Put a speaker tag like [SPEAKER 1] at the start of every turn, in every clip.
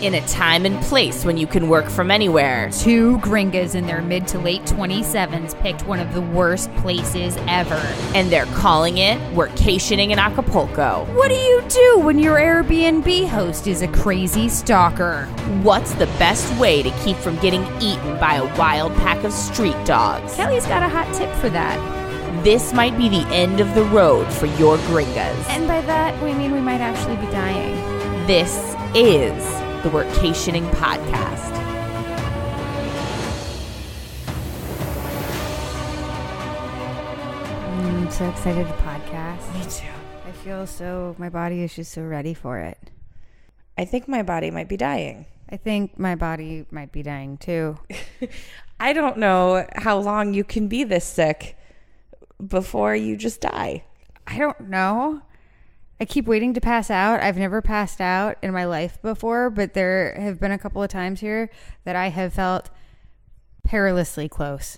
[SPEAKER 1] In a time and place when you can work from anywhere.
[SPEAKER 2] Two Gringas in their mid to late 27s picked one of the worst places ever.
[SPEAKER 1] And they're calling it workationing in Acapulco.
[SPEAKER 2] What do you do when your Airbnb host is a crazy stalker?
[SPEAKER 1] What's the best way to keep from getting eaten by a wild pack of street dogs?
[SPEAKER 2] Kelly's got a hot tip for that.
[SPEAKER 1] This might be the end of the road for your Gringas.
[SPEAKER 2] And by that, we mean we might actually be dying.
[SPEAKER 1] This is the Workationing Podcast.
[SPEAKER 2] I'm so excited to podcast.
[SPEAKER 1] Me too.
[SPEAKER 2] I feel so, my body is just so ready for it.
[SPEAKER 1] I think my body might be dying.
[SPEAKER 2] I think my body might be dying too.
[SPEAKER 1] I don't know how long you can be this sick before you just die.
[SPEAKER 2] I don't know. I keep waiting to pass out. I've never passed out in my life before, but there have been a couple of times here that I have felt perilously close.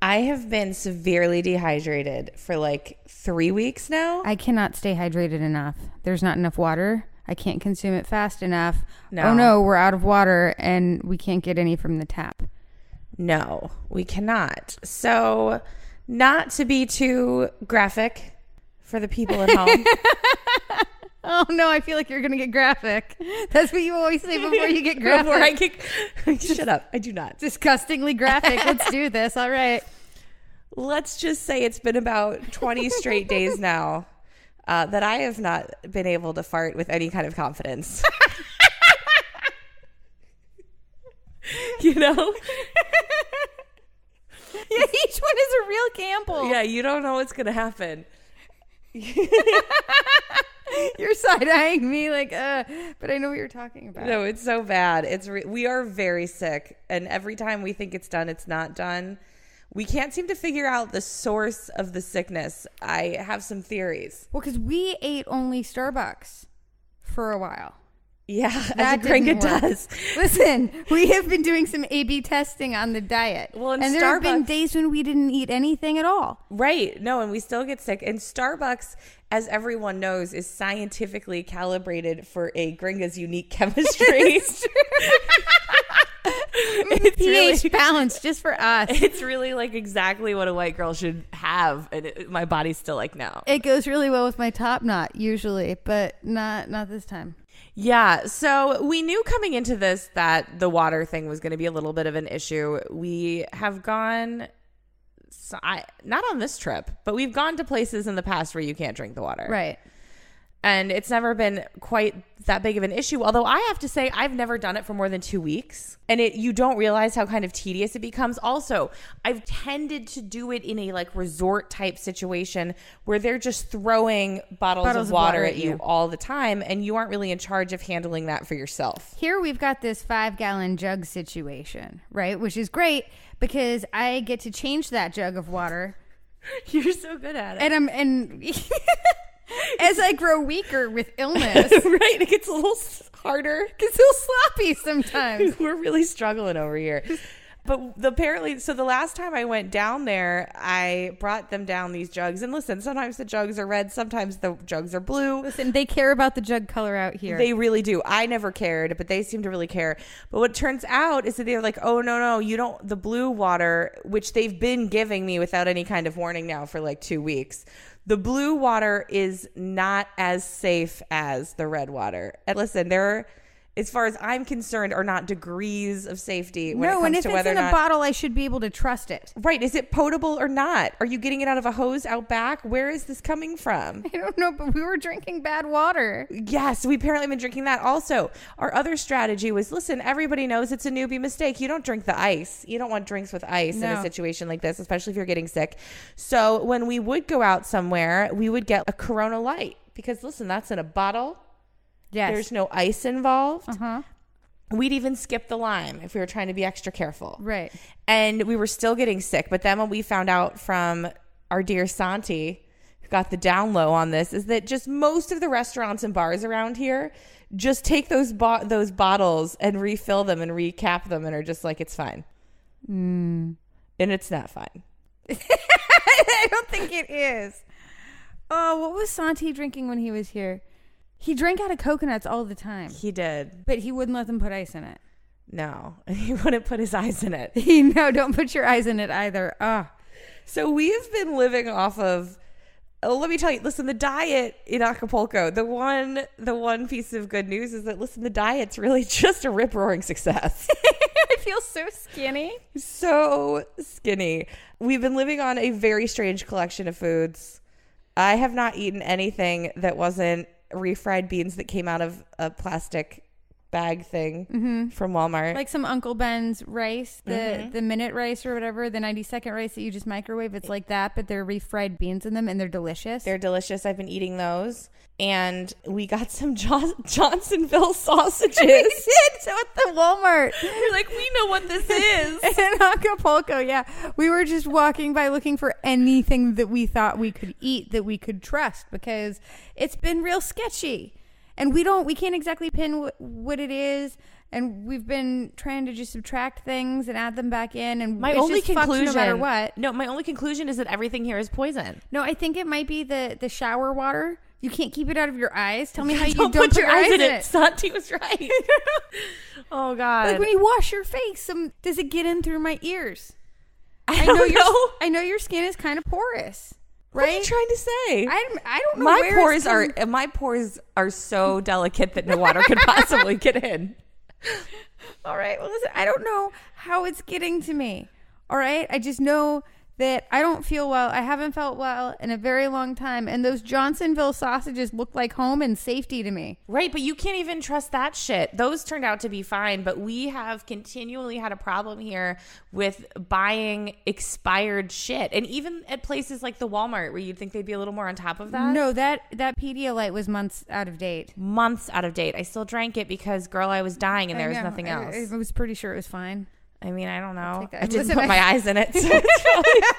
[SPEAKER 1] I have been severely dehydrated for like 3 weeks now.
[SPEAKER 2] I cannot stay hydrated enough. There's not enough water. I can't consume it fast enough.
[SPEAKER 1] No.
[SPEAKER 2] Oh no, we're out of water and we can't get any from the tap.
[SPEAKER 1] No, we cannot. So, not to be too graphic for the people at home.
[SPEAKER 2] Oh no, I feel like you're going to get graphic. That's what you always say before you get graphic.
[SPEAKER 1] Before I get... Shut up. I do not.
[SPEAKER 2] Disgustingly graphic. Let's do this. All right.
[SPEAKER 1] Let's just say it's been about 20 straight days now that I have not been able to fart with any kind of confidence. You know?
[SPEAKER 2] Yeah, each one is a real gamble.
[SPEAKER 1] Yeah, you don't know what's going to happen.
[SPEAKER 2] You're side-eyeing me like, but I know what you're talking about.
[SPEAKER 1] No, it's so bad. We are very sick, and every time we think it's done, it's not done. We can't seem to figure out the source of the sickness. I have some theories.
[SPEAKER 2] Well, because we ate only Starbucks for a while.
[SPEAKER 1] Yeah,
[SPEAKER 2] that
[SPEAKER 1] as a Gringa does.
[SPEAKER 2] Listen, we have been doing some A/B testing on the diet.
[SPEAKER 1] Well,
[SPEAKER 2] and there have been days when we didn't eat anything at all.
[SPEAKER 1] Right. No, and we still get sick. And Starbucks, as everyone knows, is scientifically calibrated for a Gringa's unique chemistry. It's
[SPEAKER 2] pH really, balance just for us.
[SPEAKER 1] It's really like exactly what a white girl should have. And my body's still like, no.
[SPEAKER 2] It goes really well with my top knot usually, but not this time.
[SPEAKER 1] Yeah, so we knew coming into this that the water thing was going to be a little bit of an issue. We have gone, not on this trip, but we've gone to places in the past where you can't drink the water.
[SPEAKER 2] Right.
[SPEAKER 1] And it's never been quite that big of an issue. Although I have to say, I've never done it for more than 2 weeks. And you don't realize how kind of tedious it becomes. Also, I've tended to do it in a like resort type situation where they're just throwing bottles of water at you all the time. And you aren't really in charge of handling that for yourself.
[SPEAKER 2] Here we've got this 5-gallon jug situation, right? Which is great because I get to change that jug of water.
[SPEAKER 1] You're so good at it.
[SPEAKER 2] As I grow weaker with illness.
[SPEAKER 1] Right. It gets a little harder.
[SPEAKER 2] It gets a little sloppy sometimes.
[SPEAKER 1] We're really struggling over here. But apparently, so the last time I went down there, I brought them down these jugs. And listen, sometimes the jugs are red. Sometimes the jugs are blue.
[SPEAKER 2] Listen, they care about the jug color out here.
[SPEAKER 1] They really do. I never cared, but they seem to really care. But what turns out is that they're like, oh, no, you don't. The blue water, which they've been giving me without any kind of warning now for like 2 weeks. The blue water is not as safe as the red water. And listen, there, as far as I'm concerned, are not degrees of safety when it comes to whether or not. No, and if it's in
[SPEAKER 2] a bottle, I should be able to trust it.
[SPEAKER 1] Right. Is it potable or not? Are you getting it out of a hose out back? Where is this coming from?
[SPEAKER 2] I don't know, but we were drinking bad water.
[SPEAKER 1] Yes, we apparently have been drinking that. Also, our other strategy was, listen, everybody knows it's a newbie mistake. You don't drink the ice. You don't want drinks with ice in a situation like this, especially if you're getting sick. So when we would go out somewhere, we would get a Corona Light because, listen, that's in a bottle.
[SPEAKER 2] Yes.
[SPEAKER 1] There's no ice involved.
[SPEAKER 2] Uh-huh.
[SPEAKER 1] We'd even skip the lime if we were trying to be extra careful.
[SPEAKER 2] Right.
[SPEAKER 1] And we were still getting sick. But then when we found out from our dear Santi, who got the down low on this, is that just most of the restaurants and bars around here just take those bottles and refill them and recap them and are just like, it's fine. And it's not fine.
[SPEAKER 2] I don't think it is. Oh, what was Santi drinking when he was here? He drank out of coconuts all the time.
[SPEAKER 1] He did.
[SPEAKER 2] But he wouldn't let them put ice in it.
[SPEAKER 1] No. He wouldn't put his eyes in it.
[SPEAKER 2] No, don't put your eyes in it either.
[SPEAKER 1] So we have been living off of, let me tell you, listen, the diet in Acapulco, the one piece of good news is that, listen, the diet's really just a rip-roaring success.
[SPEAKER 2] I feel so skinny.
[SPEAKER 1] So skinny. We've been living on a very strange collection of foods. I have not eaten anything that wasn't refried beans that came out of a plastic bag thing from Walmart.
[SPEAKER 2] Like some Uncle Ben's rice, the minute rice or whatever, the 90-second rice that you just microwave. It's like that, but they're refried beans in them, and they're delicious.
[SPEAKER 1] They're delicious. I've been eating those. And we got some Johnsonville sausages.
[SPEAKER 2] We did. So at the Walmart.
[SPEAKER 1] We're like, we know what this is.
[SPEAKER 2] In Acapulco, yeah. We were just walking by looking for anything that we thought we could eat, that we could trust, because it's been real sketchy. And we can't exactly pin what it is. And we've been trying to just subtract things and add them back in. And
[SPEAKER 1] my
[SPEAKER 2] it's
[SPEAKER 1] only
[SPEAKER 2] just fucked
[SPEAKER 1] conclusion,
[SPEAKER 2] no matter what.
[SPEAKER 1] No, my only conclusion is that everything here is poison.
[SPEAKER 2] No, I think it might be the shower water. You can't keep it out of your eyes. Tell me how you
[SPEAKER 1] don't put your eyes in it. Santi was right. Oh, God.
[SPEAKER 2] Like when you wash your face, does it get in through my ears?
[SPEAKER 1] I don't know.
[SPEAKER 2] I know your skin is kind of porous. Right?
[SPEAKER 1] What are you trying to say?
[SPEAKER 2] I don't know.
[SPEAKER 1] My pores are so delicate that no water could possibly get in.
[SPEAKER 2] All right. Well, listen, I don't know how it's getting to me. All right. I just know that I don't feel well. I haven't felt well in a very long time. And those Johnsonville sausages look like home and safety to me.
[SPEAKER 1] Right. But you can't even trust that shit. Those turned out to be fine. But we have continually had a problem here with buying expired shit. And even at places like the Walmart, where you'd think they'd be a little more on top of that.
[SPEAKER 2] No, that Pedialyte was months out of date.
[SPEAKER 1] Months out of date. I still drank it because, girl, I was dying and there was nothing else.
[SPEAKER 2] I was pretty sure it was fine.
[SPEAKER 1] I mean, I don't know. I didn't
[SPEAKER 2] Listen,
[SPEAKER 1] put my eyes in it. So it's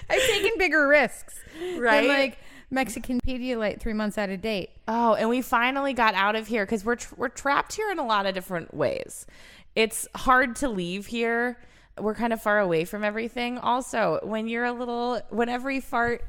[SPEAKER 2] I've taken bigger risks.
[SPEAKER 1] Right?
[SPEAKER 2] Than like Mexican Pedialyte 3 months out of date.
[SPEAKER 1] Oh, and we finally got out of here because we're trapped here in a lot of different ways. It's hard to leave here. We're kind of far away from everything. Also, when every fart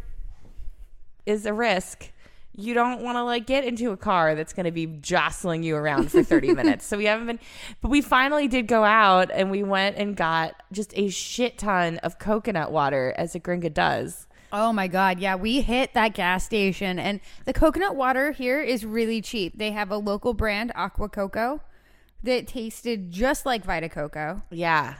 [SPEAKER 1] is a risk, you don't want to like get into a car that's going to be jostling you around for 30 minutes. So we haven't been, but we finally did go out and we went and got just a shit ton of coconut water, as a gringa does.
[SPEAKER 2] Oh my God. Yeah. We hit that gas station, and the coconut water here is really cheap. They have a local brand, Aqua Coco, that tasted just like Vita Coco.
[SPEAKER 1] Yeah.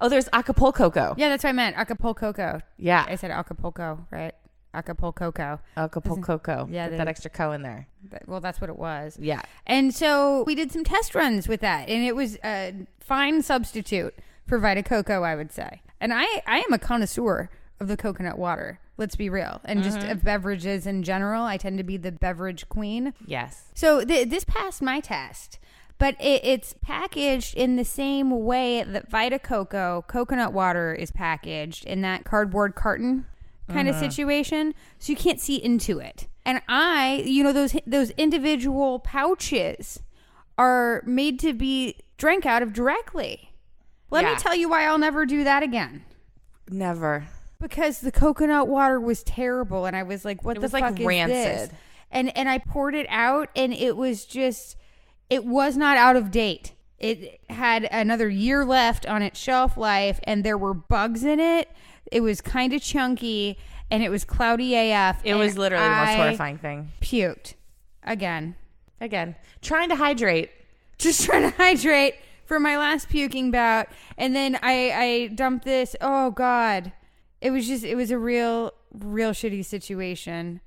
[SPEAKER 1] Oh, there's Acapulco.
[SPEAKER 2] Yeah, that's what I meant. Acapulco.
[SPEAKER 1] Yeah.
[SPEAKER 2] I said Acapulco, right? Acapulco.
[SPEAKER 1] Acapulco.
[SPEAKER 2] Yeah.
[SPEAKER 1] Put that extra co in there.
[SPEAKER 2] Well, that's what it was.
[SPEAKER 1] Yeah.
[SPEAKER 2] And so we did some test runs with that, and it was a fine substitute for Vita Coco, I would say. And I am a connoisseur of the coconut water. Let's be real. And just of beverages in general, I tend to be the beverage queen.
[SPEAKER 1] Yes.
[SPEAKER 2] So this passed my test. But it's packaged in the same way that Vita Coco coconut water is packaged, in that cardboard carton kind of situation. So you can't see into it. And those individual pouches are made to be drank out of directly. Let me tell you why I'll never do that again.
[SPEAKER 1] Never.
[SPEAKER 2] Because the coconut water was terrible. And I was like, what the fuck is
[SPEAKER 1] rancid.
[SPEAKER 2] this? And I poured it out, and it was just... It was not out of date. It had another year left on its shelf life, and there were bugs in it. It was kind of chunky, and it was cloudy AF.
[SPEAKER 1] It was literally the most horrifying thing.
[SPEAKER 2] Puked. Again.
[SPEAKER 1] Trying to hydrate.
[SPEAKER 2] Just trying to hydrate for my last puking bout. And then I dumped this. Oh, God. It was a real shitty situation.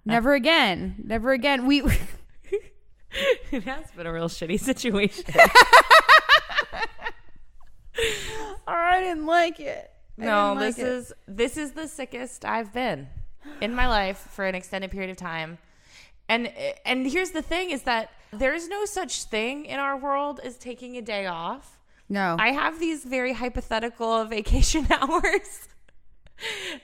[SPEAKER 2] Never again. Never again.
[SPEAKER 1] It has been a real shitty situation.
[SPEAKER 2] I didn't like it.
[SPEAKER 1] This is the sickest I've been in my life for an extended period of time. And here's the thing, is that there's no such thing in our world as taking a day off.
[SPEAKER 2] No.
[SPEAKER 1] I have these very hypothetical vacation hours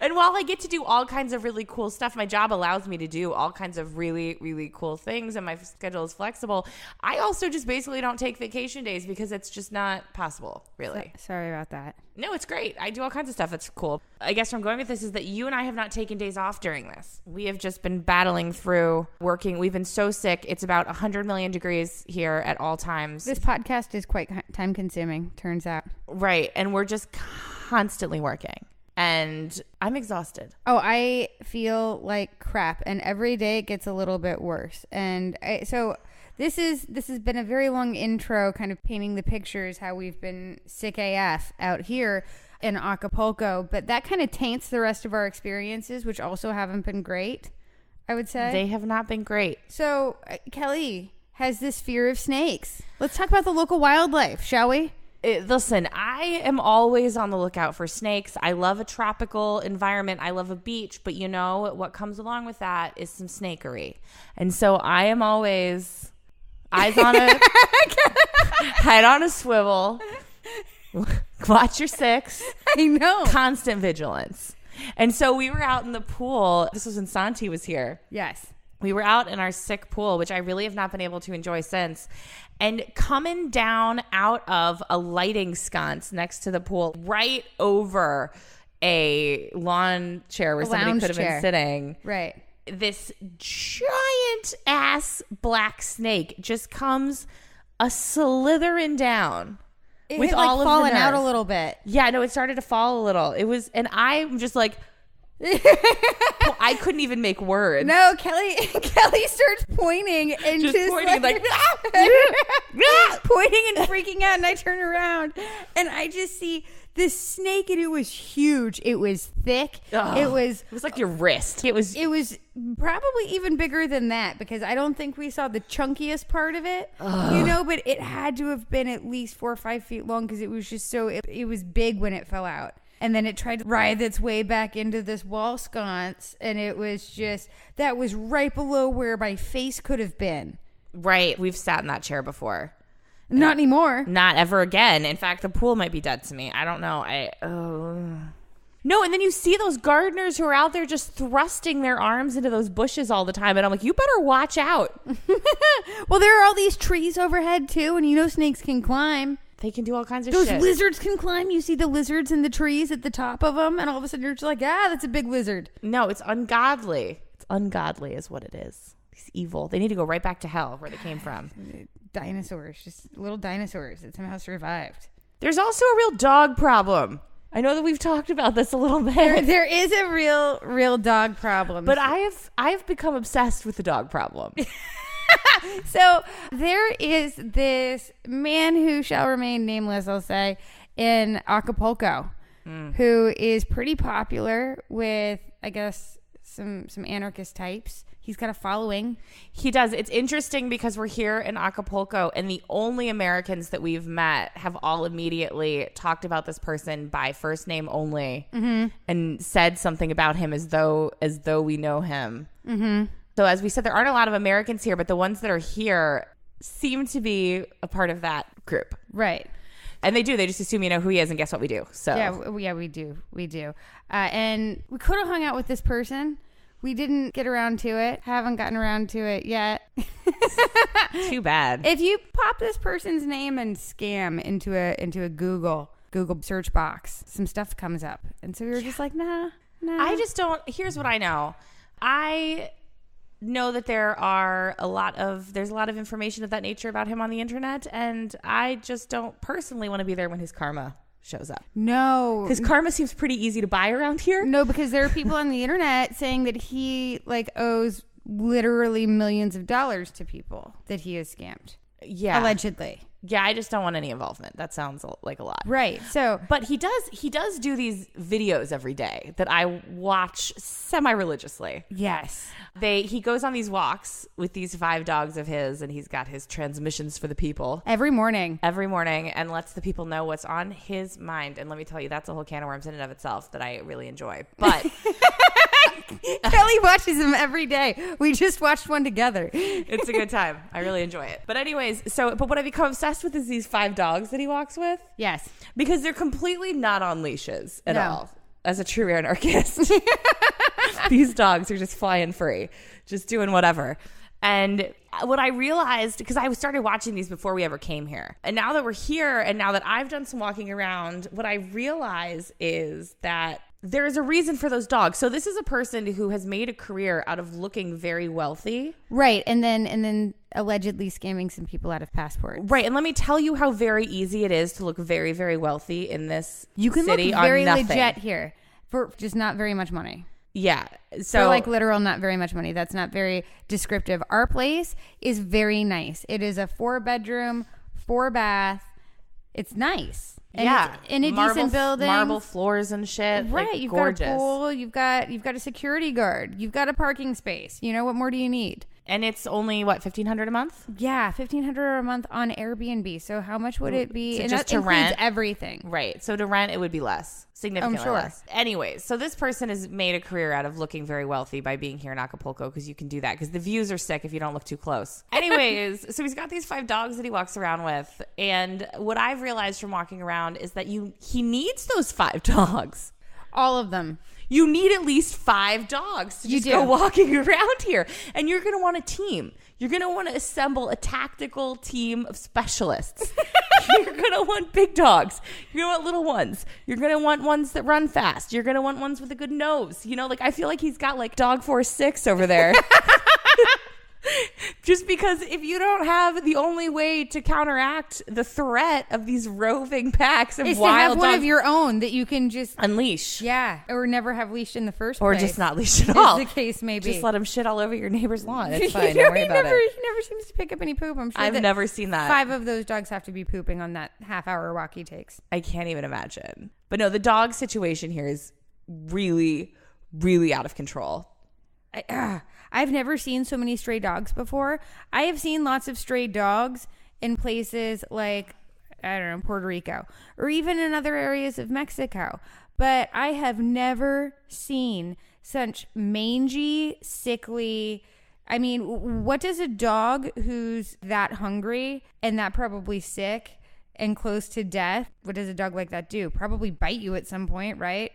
[SPEAKER 1] And while I get to do all kinds of really cool stuff, my job allows me to do all kinds of really, really cool things, and my schedule is flexible. I also just basically don't take vacation days because it's just not possible, really.
[SPEAKER 2] Sorry about that.
[SPEAKER 1] No, it's great. I do all kinds of stuff. It's cool. I guess where I'm going with this is that you and I have not taken days off during this. We have just been battling through working. We've been so sick. It's about 100 million degrees here at all times.
[SPEAKER 2] This podcast is quite time consuming, turns out.
[SPEAKER 1] Right. And we're just constantly working. And I'm exhausted.
[SPEAKER 2] Oh, I feel like crap. And every day it gets a little bit worse. And so this has been a very long intro, kind of painting the pictures, how we've been sick AF out here in Acapulco. But that kind of taints the rest of our experiences, which also haven't been great, I would say.
[SPEAKER 1] They have not been great.
[SPEAKER 2] So Kelly has this fear of snakes. Let's talk about the local wildlife, shall we?
[SPEAKER 1] Listen, I am always on the lookout for snakes. I love a tropical environment. I love a beach. But you know, what comes along with that is some snakery. And so I am always eyes on a head on a swivel. Watch your six.
[SPEAKER 2] I know.
[SPEAKER 1] Constant vigilance. And so we were out in the pool. This was when Santi was here.
[SPEAKER 2] Yes.
[SPEAKER 1] We were out in our sick pool, which I really have not been able to enjoy since. And coming down out of a lighting sconce next to the pool, right over a lawn chair where somebody could have been sitting.
[SPEAKER 2] Right.
[SPEAKER 1] This giant ass black snake just comes a slithering down.
[SPEAKER 2] It
[SPEAKER 1] with
[SPEAKER 2] had,
[SPEAKER 1] all of the
[SPEAKER 2] fallen out a
[SPEAKER 1] nerve.
[SPEAKER 2] little bit.
[SPEAKER 1] Yeah, no, it started to fall a little. It was, and I'm just like, I couldn't even make words.
[SPEAKER 2] No, Kelly starts pointing and just
[SPEAKER 1] pointing like
[SPEAKER 2] pointing and freaking out, and I turn around and I just see this snake, and it was huge. It was thick.
[SPEAKER 1] Ugh.
[SPEAKER 2] It was
[SPEAKER 1] like your wrist. It was
[SPEAKER 2] probably even bigger than that, because I don't think we saw the chunkiest part of it. You know, but it had to have been at least 4 or 5 feet long, because it was just so it was big when it fell out. And then it tried to writhe its way back into this wall sconce. And it was just, that was right below where my face could have been.
[SPEAKER 1] Right. We've sat in that chair before.
[SPEAKER 2] Not anymore.
[SPEAKER 1] Not ever again. In fact, the pool might be dead to me. I don't know. No, and then you see those gardeners who are out there just thrusting their arms into those bushes all the time. And I'm like, you better watch out.
[SPEAKER 2] Well, there are all these trees overhead, too. And you know snakes can climb.
[SPEAKER 1] They can do all kinds of
[SPEAKER 2] shit.
[SPEAKER 1] Those
[SPEAKER 2] lizards can climb. You see the lizards in the trees at the top of them, and all of a sudden you're just like, that's a big lizard.
[SPEAKER 1] No, it's ungodly. It's ungodly is what it is. It's evil. They need to go right back to hell where they came from.
[SPEAKER 2] Dinosaurs, just little dinosaurs that somehow survived.
[SPEAKER 1] There's also a real dog problem. I know that we've talked about this a little bit.
[SPEAKER 2] There is a real dog problem.
[SPEAKER 1] But I've become obsessed with the dog problem.
[SPEAKER 2] So there is this man who shall remain nameless, I'll say, in Acapulco, who is pretty popular with, I guess, some anarchist types. He's got a following.
[SPEAKER 1] He does. It's interesting because we're here in Acapulco, and the only Americans that we've met have all immediately talked about this person by first name only, and said something about him as though we know him. Mm-hmm. So as we said, there aren't a lot of Americans here, but the ones that are here seem to be a part of that group.
[SPEAKER 2] Right.
[SPEAKER 1] And they do. They just assume you know who he is, and guess what we do. So
[SPEAKER 2] yeah, we do. And we could have hung out with this person. We didn't get around to it. Haven't gotten around to it yet.
[SPEAKER 1] Too bad.
[SPEAKER 2] If you pop this person's name and scam into a Google search box, some stuff comes up. And so we were just like, nah.
[SPEAKER 1] I just don't. Here's what I know. I know that there's a lot of information of that nature about him on the internet, and I just don't personally want to be there when his karma shows up.
[SPEAKER 2] No,
[SPEAKER 1] because karma seems pretty easy to buy around here.
[SPEAKER 2] No, because there are people on the internet saying that he owes literally millions of dollars to people that he has scammed.
[SPEAKER 1] Yeah,
[SPEAKER 2] allegedly.
[SPEAKER 1] Yeah, I just don't want any involvement. That sounds like a lot.
[SPEAKER 2] Right. So,
[SPEAKER 1] but he does do these videos every day that I watch semi-religiously.
[SPEAKER 2] Yes.
[SPEAKER 1] He goes on these walks with these 5 dogs of his, and he's got his transmissions for the people.
[SPEAKER 2] Every morning,
[SPEAKER 1] and lets the people know what's on his mind. And let me tell you, that's a whole can of worms in and of itself that I really enjoy. But
[SPEAKER 2] Kelly watches them every day. We just watched one together.
[SPEAKER 1] It's a good time. I really enjoy it. But anyways, but what I become obsessed with is these 5 dogs that he walks with.
[SPEAKER 2] Yes.
[SPEAKER 1] Because they're completely not on leashes at all. as a true anarchist. These dogs are just flying free, just doing whatever. And what I realized, because I started watching these before we ever came here, and now that we're here and now that I've done some walking around, what I realize is that there's a reason for those dogs. So this is a person who has made a career out of looking very wealthy.
[SPEAKER 2] Right. And then allegedly scamming some people out of passports.
[SPEAKER 1] Right. And let me tell you how very easy it is to look very, very wealthy in this
[SPEAKER 2] You can
[SPEAKER 1] city
[SPEAKER 2] look very
[SPEAKER 1] on nothing.
[SPEAKER 2] legit here for just not very much money.
[SPEAKER 1] Yeah. So
[SPEAKER 2] For like literal not very much money. That's not very descriptive. Our place is very nice. It is a 4-bedroom, 4-bath. It's nice. And
[SPEAKER 1] yeah,
[SPEAKER 2] it's in a decent building.
[SPEAKER 1] Marble floors and shit.
[SPEAKER 2] Right,
[SPEAKER 1] like,
[SPEAKER 2] you've
[SPEAKER 1] gorgeous.
[SPEAKER 2] got a pool, you've got a security guard, you've got a parking space. You know, what more do you need?
[SPEAKER 1] And it's only what, $1,500 a month?
[SPEAKER 2] Yeah, $1,500 a month on Airbnb. So how much would it be?
[SPEAKER 1] So
[SPEAKER 2] and
[SPEAKER 1] just
[SPEAKER 2] that
[SPEAKER 1] to
[SPEAKER 2] includes
[SPEAKER 1] rent?
[SPEAKER 2] everything.
[SPEAKER 1] Right. So to rent, it would be less. Significantly
[SPEAKER 2] sure.
[SPEAKER 1] less. Anyways, so this person has made a career out of looking very wealthy by being here in Acapulco, because you can do that because the views are sick if you don't look too close. Anyways, so he's got these 5 dogs that he walks around with. And what I've realized from walking around is that he needs those 5 dogs.
[SPEAKER 2] All of them.
[SPEAKER 1] You need at least 5 dogs to just
[SPEAKER 2] You
[SPEAKER 1] go
[SPEAKER 2] do.
[SPEAKER 1] walking around here. And you're going to want a team. You're going to want to assemble a tactical team of specialists. You're going to want big dogs. You're going to want little ones. You're going to want ones that run fast. You're going to want ones with a good nose. You know, like I feel like he's got like Dog Force 6 over there. Just because if you don't have the only way to counteract the threat of these roving packs of
[SPEAKER 2] It's to
[SPEAKER 1] wild
[SPEAKER 2] have
[SPEAKER 1] dogs,
[SPEAKER 2] one of your own that you can just
[SPEAKER 1] unleash.
[SPEAKER 2] yeah, or never have leashed in the first
[SPEAKER 1] Or
[SPEAKER 2] place.
[SPEAKER 1] just not leash at all.
[SPEAKER 2] As the case may be.
[SPEAKER 1] Just let him shit all over your neighbor's lawn. It's fine.
[SPEAKER 2] You
[SPEAKER 1] Don't
[SPEAKER 2] know,
[SPEAKER 1] worry
[SPEAKER 2] he
[SPEAKER 1] about
[SPEAKER 2] never,
[SPEAKER 1] it.
[SPEAKER 2] He never seems to pick up any poop. I'm sure
[SPEAKER 1] I've
[SPEAKER 2] that
[SPEAKER 1] never seen that.
[SPEAKER 2] 5 of those dogs have to be pooping on that half-hour walk he takes.
[SPEAKER 1] I can't even imagine. But no, the dog situation here is really, really out of control.
[SPEAKER 2] I've never seen so many stray dogs before. I have seen lots of stray dogs in places like, I don't know, Puerto Rico, or even in other areas of Mexico. But I have never seen such mangy, sickly. I mean, what does a dog who's that hungry and that probably sick and close to death, what does a dog like that do? Probably bite you at some point, right?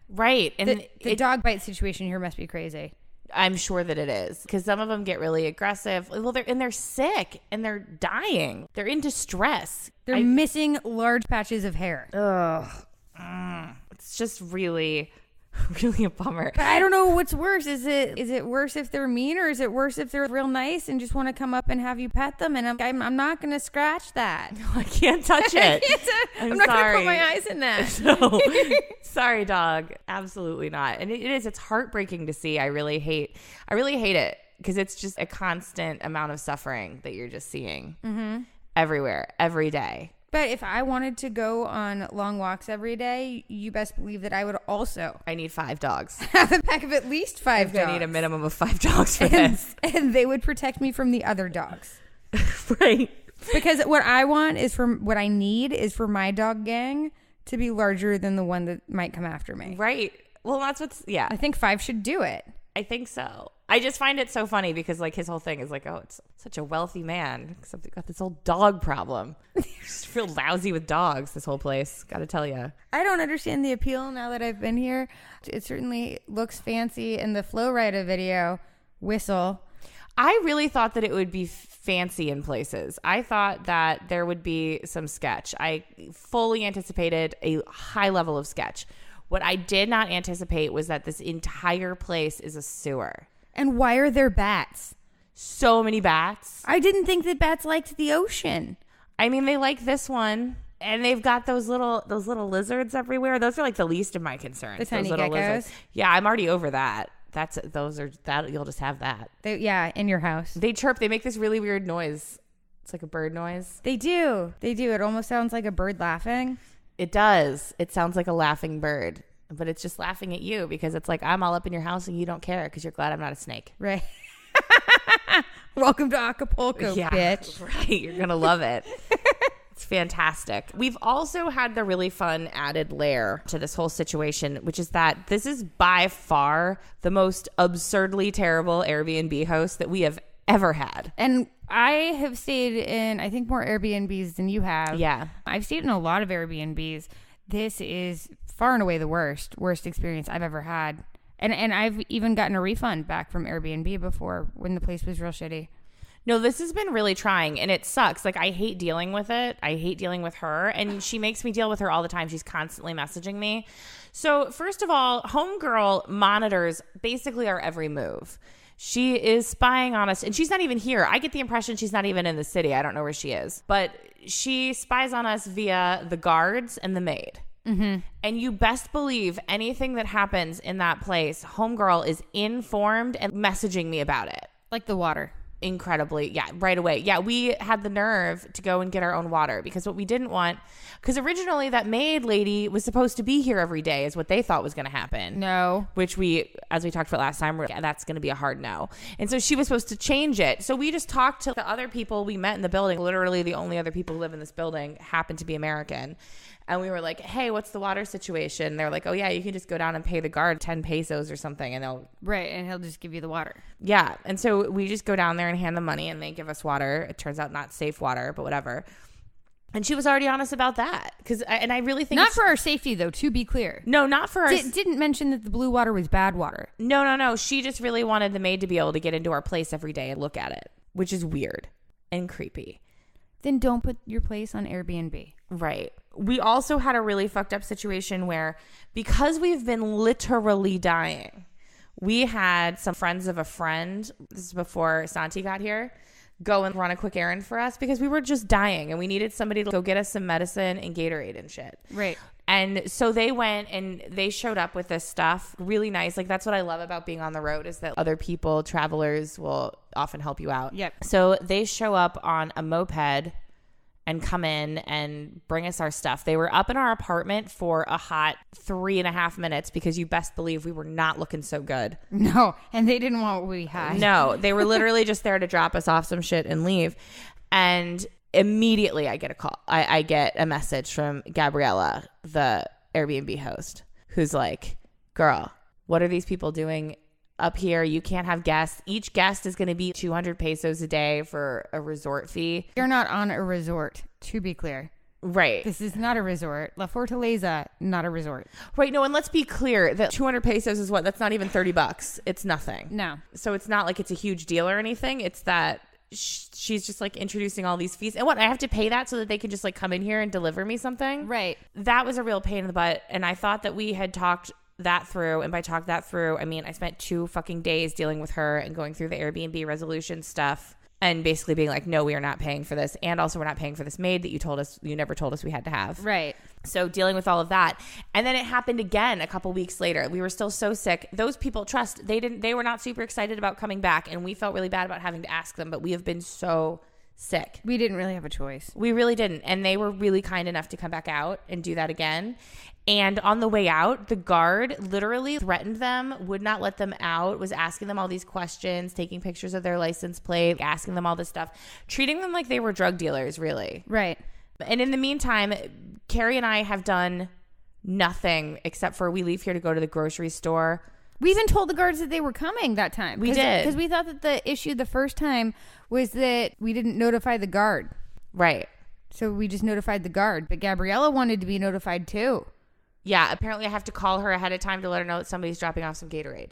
[SPEAKER 1] Right. And
[SPEAKER 2] The dog bite situation here must be crazy.
[SPEAKER 1] I'm sure that it is, because some of them get really aggressive. Well, they're sick and they're dying. They're in distress.
[SPEAKER 2] They're missing large patches of hair.
[SPEAKER 1] It's just really, really a bummer.
[SPEAKER 2] But I don't know what's worse. Is it worse if they're mean, or is it worse if they're real nice and just want to come up and have you pet them? And I'm not going to scratch that.
[SPEAKER 1] I can't touch it.
[SPEAKER 2] I'm not going to put my eyes in that.
[SPEAKER 1] No. Sorry, dog. Absolutely not. And it's heartbreaking to see. I really hate it, because it's just a constant amount of suffering that you're just seeing everywhere, every day.
[SPEAKER 2] But if I wanted to go on long walks every day, you best believe that I would also
[SPEAKER 1] I need 5 dogs.
[SPEAKER 2] have a pack of at least 5 dogs.
[SPEAKER 1] I need a minimum of 5 dogs for this.
[SPEAKER 2] And they would protect me from the other dogs.
[SPEAKER 1] Right.
[SPEAKER 2] Because what I need is for my dog gang to be larger than the one that might come after me.
[SPEAKER 1] Right. Well, that's
[SPEAKER 2] I think 5 should do it.
[SPEAKER 1] I think so. I just find it so funny because like his whole thing is like, oh, it's such a wealthy man, except they've got this old dog problem. Just real lousy with dogs, this whole place. Got to tell you.
[SPEAKER 2] I don't understand the appeal now that I've been here. It certainly looks fancy in the Flow Rida video. Whistle.
[SPEAKER 1] I really thought that it would be fancy in places. I thought that there would be some sketch. I fully anticipated a high level of sketch. What I did not anticipate was that this entire place is a sewer.
[SPEAKER 2] And why are there bats?
[SPEAKER 1] So many bats.
[SPEAKER 2] I didn't think that bats liked the ocean.
[SPEAKER 1] I mean, they like this one. And they've got those little lizards everywhere. Those are like the least of my concerns.
[SPEAKER 2] The tiny
[SPEAKER 1] those little
[SPEAKER 2] geckos?
[SPEAKER 1] lizards. Yeah, I'm already over that. You'll just have that.
[SPEAKER 2] In your house.
[SPEAKER 1] They chirp. They make this really weird noise. It's like a bird noise.
[SPEAKER 2] They do. It almost sounds like a bird laughing.
[SPEAKER 1] It does. It sounds like a laughing bird, but it's just laughing at you because it's like, I'm all up in your house and you don't care because you're glad I'm not a snake.
[SPEAKER 2] Right. Welcome to Acapulco, bitch.
[SPEAKER 1] Right. You're going to love it. It's fantastic. We've also had the really fun added layer to this whole situation, which is that this is by far the most absurdly terrible Airbnb host that we have ever had.
[SPEAKER 2] And I have stayed in, I think, more Airbnbs than you have.
[SPEAKER 1] Yeah.
[SPEAKER 2] I've stayed in a lot of Airbnbs. This is far and away the worst experience I've ever had. And I've even gotten a refund back from Airbnb before when the place was real shitty.
[SPEAKER 1] No, this has been really trying, and it sucks. Like, I hate dealing with it. I hate dealing with her, and she makes me deal with her all the time. She's constantly messaging me. So, first of all, Homegirl monitors basically our every move. She is spying on us, and she's not even here. I get the impression she's not even in the city. I don't know where she is. But she spies on us via the guards and the maid. Mm-hmm. And you best believe anything that happens in that place, Homegirl is informed and messaging me about it.
[SPEAKER 2] Like the water.
[SPEAKER 1] Incredibly. Yeah, right away. Yeah, we had the nerve to go and get our own water because what we didn't want, because originally that maid lady was supposed to be here every day is what they thought was going to happen.
[SPEAKER 2] No.
[SPEAKER 1] Which we, as we talked about last time, that's going to be a hard no. And so she was supposed to change it. So we just talked to the other people we met in the building. Literally the only other people who live in this building happen to be American. And we were like, hey, what's the water situation? And they're like, oh, yeah, you can just go down and pay the guard 10 pesos or something. And they'll.
[SPEAKER 2] Right. And he'll just give you the water.
[SPEAKER 1] Yeah. And so we just go down there and hand them money and they give us water. It turns out not safe water, but whatever. And she was already honest about that. And I really think.
[SPEAKER 2] Not for our safety, though, to be clear.
[SPEAKER 1] No, not for our.
[SPEAKER 2] Didn't mention that the blue water was bad water.
[SPEAKER 1] No. She just really wanted the maid to be able to get into our place every day and look at it, which is weird and creepy.
[SPEAKER 2] Then don't put your place on Airbnb.
[SPEAKER 1] Right. We also had a really fucked up situation where because we've been literally dying, we had some friends of a friend, this is before Santi got here, go and run a quick errand for us because we were just dying and we needed somebody to go get us some medicine and Gatorade and shit.
[SPEAKER 2] Right.
[SPEAKER 1] And so they went and they showed up with this stuff. Really nice. Like, that's what I love about being on the road is that other people, travelers, will often help you out.
[SPEAKER 2] Yep.
[SPEAKER 1] So they show up on a moped and come in and bring us our stuff. They were up in our apartment for a hot 3.5 minutes because you best believe we were not looking so good.
[SPEAKER 2] No, and they didn't want what we had.
[SPEAKER 1] No, they were literally just there to drop us off some shit and leave. And immediately I get a call. I get a message from Gabriela, the Airbnb host, who's like, girl, what are these people doing up here? You can't have guests. Each guest is going to be 200 pesos a day for a resort fee.
[SPEAKER 2] You're not on a resort, to be clear.
[SPEAKER 1] Right.
[SPEAKER 2] This is not a resort. La Fortaleza, not a resort.
[SPEAKER 1] Right. No, and let's be clear that 200 pesos is what? That's not even $30. It's nothing.
[SPEAKER 2] No.
[SPEAKER 1] So it's not like it's a huge deal or anything. It's that she's just like introducing all these fees. And what? I have to pay that so that they can just like come in here and deliver me something?
[SPEAKER 2] Right.
[SPEAKER 1] That was a real pain in the butt. And I thought that we had talked that through. And by talk that through, I mean, I spent 2 fucking days dealing with her and going through the Airbnb resolution stuff and basically being like, no, we are not paying for this. And also we're not paying for this maid that you never told us we had to have.
[SPEAKER 2] Right.
[SPEAKER 1] So dealing with all of that. And then it happened again a couple weeks later. We were still so sick. Those people, they were not super excited about coming back. And we felt really bad about having to ask them, but we have been so sick.
[SPEAKER 2] We didn't really have a choice.
[SPEAKER 1] We really didn't. And they were really kind enough to come back out and do that again. And on the way out, the guard literally threatened them, would not let them out, was asking them all these questions, taking pictures of their license plate, asking them all this stuff, treating them like they were drug dealers, really.
[SPEAKER 2] Right.
[SPEAKER 1] And in the meantime, Carrie and I have done nothing except for we leave here to go to the grocery store.
[SPEAKER 2] We even told the guards that they were coming that time.
[SPEAKER 1] We did.
[SPEAKER 2] Because we thought that the issue the first time was that we didn't notify the guard.
[SPEAKER 1] Right.
[SPEAKER 2] So we just notified the guard. But Gabriela wanted to be notified too.
[SPEAKER 1] Yeah, apparently I have to call her ahead of time to let her know that somebody's dropping off some Gatorade.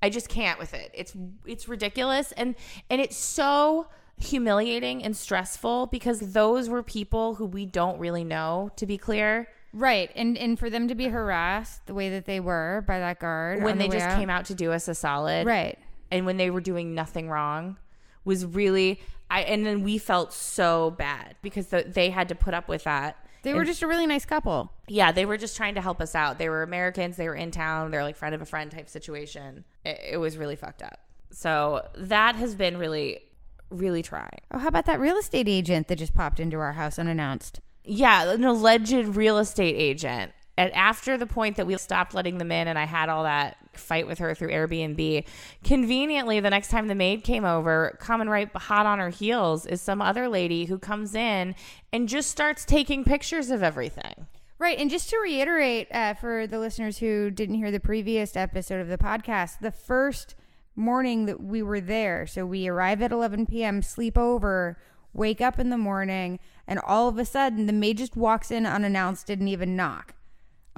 [SPEAKER 1] I just can't with it. It's ridiculous. And it's so humiliating and stressful because those were people who we don't really know, to be clear.
[SPEAKER 2] Right. And for them to be harassed the way that they were by that guard.
[SPEAKER 1] When they just came out to do us a solid.
[SPEAKER 2] Right.
[SPEAKER 1] And when they were doing nothing wrong was really, and then we felt so bad because they had to put up with that.
[SPEAKER 2] They were just a really nice couple.
[SPEAKER 1] Yeah, they were just trying to help us out. They were Americans. They were in town. They're like friend of a friend type situation. It was really fucked up. So that has been really, really trying.
[SPEAKER 2] Oh, how about that real estate agent that just popped into our house unannounced?
[SPEAKER 1] Yeah, an alleged real estate agent. And after the point that we stopped letting them in and I had all that fight with her through Airbnb, conveniently, the next time the maid came over, coming right hot on her heels is some other lady who comes in and just starts taking pictures of everything.
[SPEAKER 2] Right. And just to reiterate for the listeners who didn't hear the previous episode of the podcast, the first morning that we were there, so we arrive at 11 p.m., sleep over, wake up in the morning, and all of a sudden the maid just walks in unannounced, didn't even knock.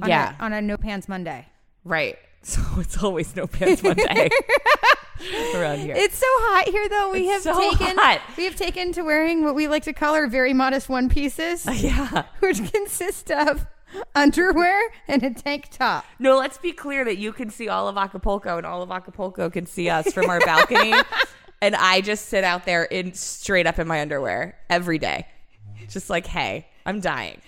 [SPEAKER 2] on a no pants Monday.
[SPEAKER 1] Right. So it's always no pants Monday around here.
[SPEAKER 2] It's so hot here, though. We have taken to wearing what we like to call our very modest one pieces.
[SPEAKER 1] Yeah.
[SPEAKER 2] Which consist of underwear and a tank top.
[SPEAKER 1] No, let's be clear that you can see all of Acapulco and all of Acapulco can see us from our balcony. And I just sit out there straight up in my underwear every day. Just like, hey, I'm dying.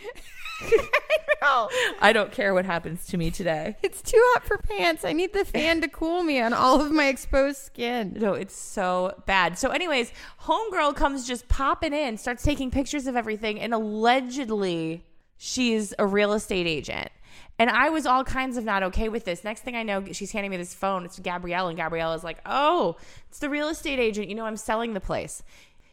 [SPEAKER 1] I don't care what happens to me today.
[SPEAKER 2] It's too hot for pants. I need the fan to cool me on all of my exposed skin.
[SPEAKER 1] No, it's so bad. So anyways, homegirl comes just popping in, starts taking pictures of everything, and allegedly she's a real estate agent. And I was all kinds of not okay with this. Next thing I know, she's handing me this phone. It's Gabrielle, and Gabrielle is like, oh, it's the real estate agent. You know, I'm selling the place.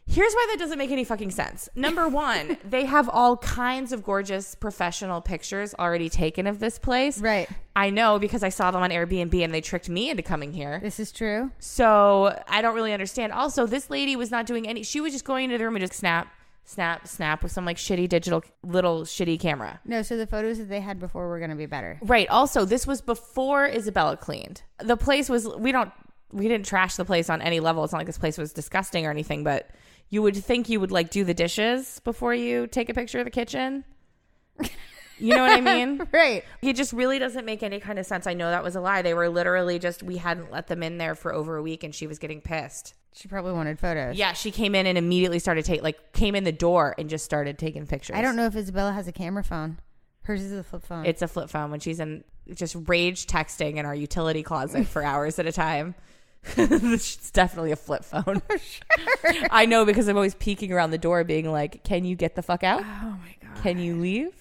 [SPEAKER 1] Here's why that doesn't make any fucking sense. Number one, they have all kinds of gorgeous professional pictures already taken of this place.
[SPEAKER 2] Right.
[SPEAKER 1] I know because I saw them on Airbnb and they tricked me into coming here.
[SPEAKER 2] This is true.
[SPEAKER 1] So I don't really understand. Also, this lady was not doing any, she was just going into the room and just snap with some like shitty digital little shitty camera.
[SPEAKER 2] No, so the photos that they had before were going to be better.
[SPEAKER 1] Right. Also, this was before Isabella cleaned. The place was, we didn't trash the place on any level. It's not like this place was disgusting or anything, but you would think you would like do the dishes before you take a picture of the kitchen. You know what I mean?
[SPEAKER 2] Right.
[SPEAKER 1] It just really doesn't make any kind of sense. I know that was a lie. They were literally just, we hadn't let them in there for over a week and she was getting pissed.
[SPEAKER 2] She probably wanted photos.
[SPEAKER 1] Yeah, she came in and immediately started came in the door and just started taking pictures.
[SPEAKER 2] I don't know if Isabella has a camera phone. Hers is a flip phone.
[SPEAKER 1] It's a flip phone when she's in just rage texting in our utility closet for hours at a time. It's definitely a flip phone.
[SPEAKER 2] Sure.
[SPEAKER 1] I know because I'm always peeking around the door being like, can you get the fuck out?
[SPEAKER 2] Oh my God.
[SPEAKER 1] Can you leave?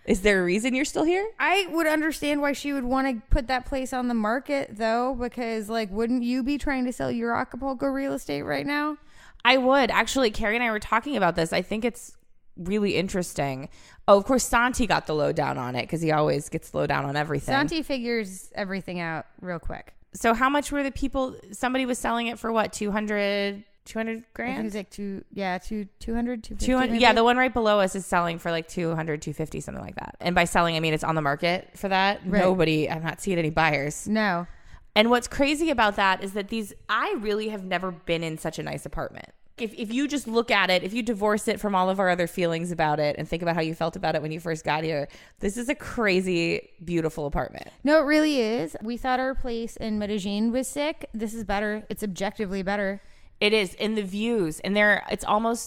[SPEAKER 1] Is there a reason you're still here?
[SPEAKER 2] I would understand why she would want to put that place on the market though, because like, wouldn't you be trying to sell your Acapulco real estate right now?
[SPEAKER 1] I would. Actually, Carrie and I were talking about this. I think it's really interesting. Oh, of course, Santi got the lowdown on it because he always gets the lowdown on everything.
[SPEAKER 2] Santi figures everything out real quick.
[SPEAKER 1] So how much were the people? Somebody was selling it for what? 200 grand?
[SPEAKER 2] I think it was like 200, 250.
[SPEAKER 1] 200, yeah, the one right below us is selling for like 200, 250, something like that. And by selling, I mean it's on the market for that. Right. I'm not seeing any buyers.
[SPEAKER 2] No.
[SPEAKER 1] And what's crazy about that is that I really have never been in such a nice apartment. If you just look at it, if you divorce it from all of our other feelings about it and think about how you felt about it when you first got here, this is a crazy, beautiful apartment.
[SPEAKER 2] No, it really is. We thought our place in Medellin was sick. This is better. It's objectively better.
[SPEAKER 1] It is. In the views. And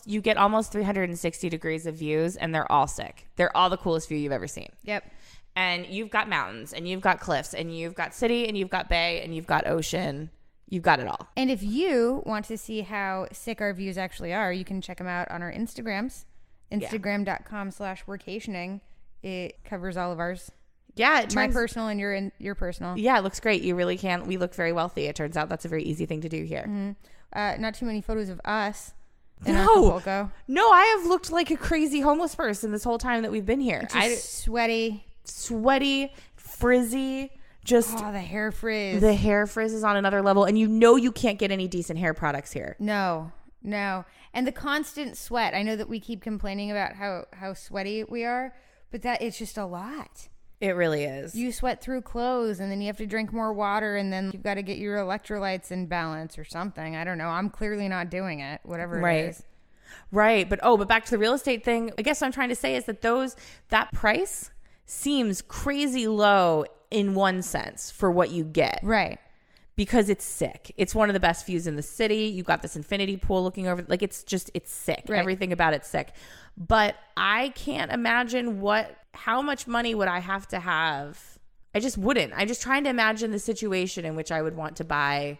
[SPEAKER 1] you get almost 360 degrees of views and they're all sick. They're all the coolest view you've ever seen.
[SPEAKER 2] Yep.
[SPEAKER 1] And you've got mountains and you've got cliffs and you've got city and you've got bay and you've got ocean. You've got it all.
[SPEAKER 2] And if you want to see how sick our views actually are, you can check them out on our Instagrams. Instagram.com/workationing. It covers all of ours.
[SPEAKER 1] Yeah.
[SPEAKER 2] My personal and your personal.
[SPEAKER 1] Yeah, it looks great. You really can. We look very wealthy. It turns out that's a very easy thing to do here.
[SPEAKER 2] Mm-hmm. Not too many photos of us in Acapulco.
[SPEAKER 1] No, I have looked like a crazy homeless person this whole time that we've been here.
[SPEAKER 2] Just sweaty,
[SPEAKER 1] frizzy. Just
[SPEAKER 2] the hair frizz.
[SPEAKER 1] The hair frizz is on another level, and you can't get any decent hair products here.
[SPEAKER 2] No. And the constant sweat. I know that we keep complaining about how sweaty we are, but that it's just a lot.
[SPEAKER 1] It really is.
[SPEAKER 2] You sweat through clothes, and then you have to drink more water, and then you've got to get your electrolytes in balance or something. I don't know. I'm clearly not doing it, whatever it is.
[SPEAKER 1] Right. But back to the real estate thing. I guess what I'm trying to say is that that price seems crazy low in one sense for what you get.
[SPEAKER 2] Right.
[SPEAKER 1] Because it's sick. It's one of the best views in the city. You've got this infinity pool looking over. Like, it's sick. Right. Everything about it's sick. But I can't imagine how much money would I have to have? I just wouldn't. I'm just trying to imagine the situation in which I would want to buy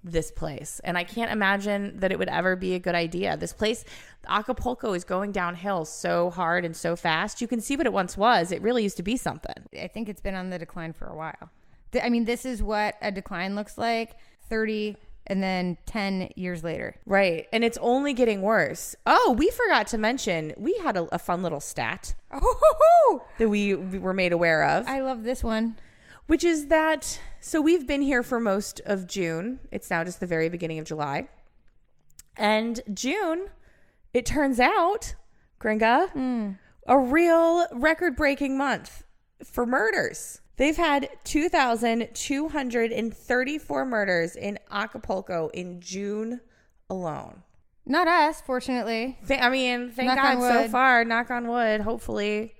[SPEAKER 1] this place. And I can't imagine that it would ever be a good idea. This place, Acapulco, is going downhill so hard and so fast. You can see what it once was. It really used to be something.
[SPEAKER 2] I think it's been on the decline for a while. I mean, this is what a decline looks like 30 and then 10 years later.
[SPEAKER 1] Right. And it's only getting worse. Oh, we forgot to mention, we had a fun little stat that we were made aware of.
[SPEAKER 2] I love this one.
[SPEAKER 1] Which is that, so we've been here for most of June. It's now just the very beginning of July. And June, it turns out, Gringa, a real record-breaking month. for murders. They've had 2,234 murders in Acapulco in June alone.
[SPEAKER 2] Not us, fortunately.
[SPEAKER 1] Thank
[SPEAKER 2] Knock
[SPEAKER 1] God
[SPEAKER 2] on
[SPEAKER 1] so
[SPEAKER 2] wood.
[SPEAKER 1] far. Knock on wood, hopefully.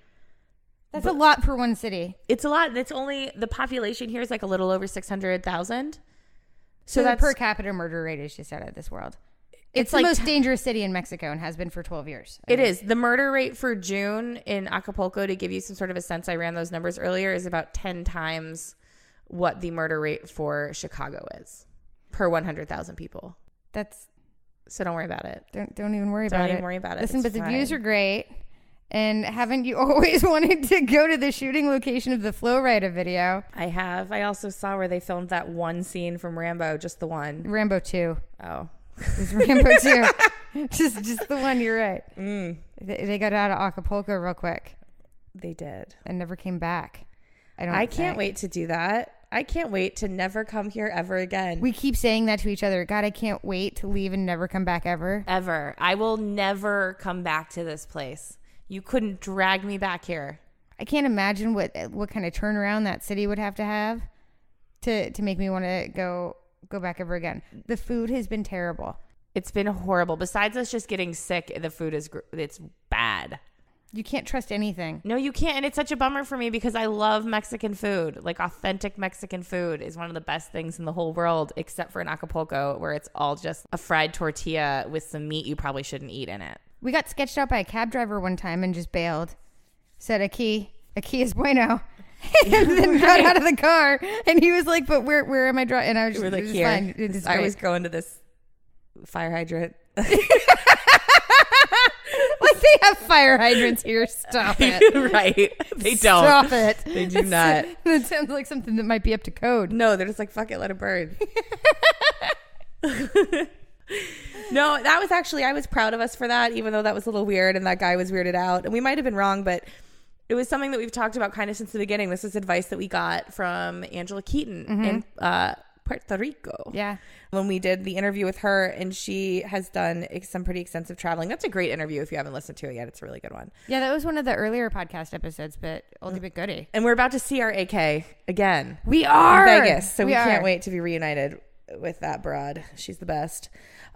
[SPEAKER 2] That's a lot for one city.
[SPEAKER 1] It's a lot. It's only, the population here is like a little over 600,000.
[SPEAKER 2] So
[SPEAKER 1] that's
[SPEAKER 2] the per capita murder rate is just out of this world. It's the
[SPEAKER 1] like
[SPEAKER 2] most dangerous city in Mexico and has been for 12 years.
[SPEAKER 1] It is. The murder rate for June in Acapulco, to give you some sort of a sense, I ran those numbers earlier, is about 10 times what the murder rate for Chicago is per 100,000 people. So don't worry about it.
[SPEAKER 2] Don't even worry about it.
[SPEAKER 1] Don't even worry about it.
[SPEAKER 2] Listen,
[SPEAKER 1] It's
[SPEAKER 2] but the
[SPEAKER 1] fine.
[SPEAKER 2] views are great. And haven't you always wanted to go to the shooting location of the Flo Rida video?
[SPEAKER 1] I have. I also saw where they filmed that one scene from Rambo, just the one.
[SPEAKER 2] Rambo 2.
[SPEAKER 1] Oh.
[SPEAKER 2] It was Rambo 2. just the one, you're right. They got out of Acapulco real quick.
[SPEAKER 1] They did.
[SPEAKER 2] And never came back.
[SPEAKER 1] I can't wait to do that. I can't wait to never come here ever again.
[SPEAKER 2] We keep saying that to each other. God, I can't wait to leave and never come back ever.
[SPEAKER 1] Ever. I will never come back to this place. You couldn't drag me back here.
[SPEAKER 2] I can't imagine what kind of turnaround that city would have to make me want to go back ever again. The food has been terrible.
[SPEAKER 1] It's been horrible. Besides us just getting sick, the food it's bad.
[SPEAKER 2] You can't trust anything.
[SPEAKER 1] No, you can't. And it's such a bummer for me because I love Mexican food. Like, authentic Mexican food is one of the best things in the whole world, except for in Acapulco, where it's all just a fried tortilla with some meat you probably shouldn't eat in it.
[SPEAKER 2] We got sketched out by a cab driver one time and just bailed. Said aquí es bueno. And then got out of the car. And he was like, but where am I driving? And I was just
[SPEAKER 1] like,
[SPEAKER 2] it was
[SPEAKER 1] here.
[SPEAKER 2] fine. It was
[SPEAKER 1] I
[SPEAKER 2] great.
[SPEAKER 1] was going to this fire hydrant.
[SPEAKER 2] Like, they have fire hydrants here. Stop it.
[SPEAKER 1] Right. They don't.
[SPEAKER 2] Stop it.
[SPEAKER 1] They do not.
[SPEAKER 2] That sounds like something that might be up to code.
[SPEAKER 1] No, they're just like, fuck it, let it burn. No, that was actually, I was proud of us for that, even though that was a little weird and that guy was weirded out. And we might have been wrong, but it was something that we've talked about kind of since the beginning. This is advice that we got from Angela Keaton in Puerto Rico.
[SPEAKER 2] Yeah.
[SPEAKER 1] When we did the interview with her, and she has done some pretty extensive traveling. That's a great interview if you haven't listened to it yet. It's a really good one.
[SPEAKER 2] Yeah, that was one of the earlier podcast episodes, but oldie but goodie.
[SPEAKER 1] And we're about to see our AK again.
[SPEAKER 2] We are!
[SPEAKER 1] In Vegas. So we can't wait to be reunited with that broad. She's the best.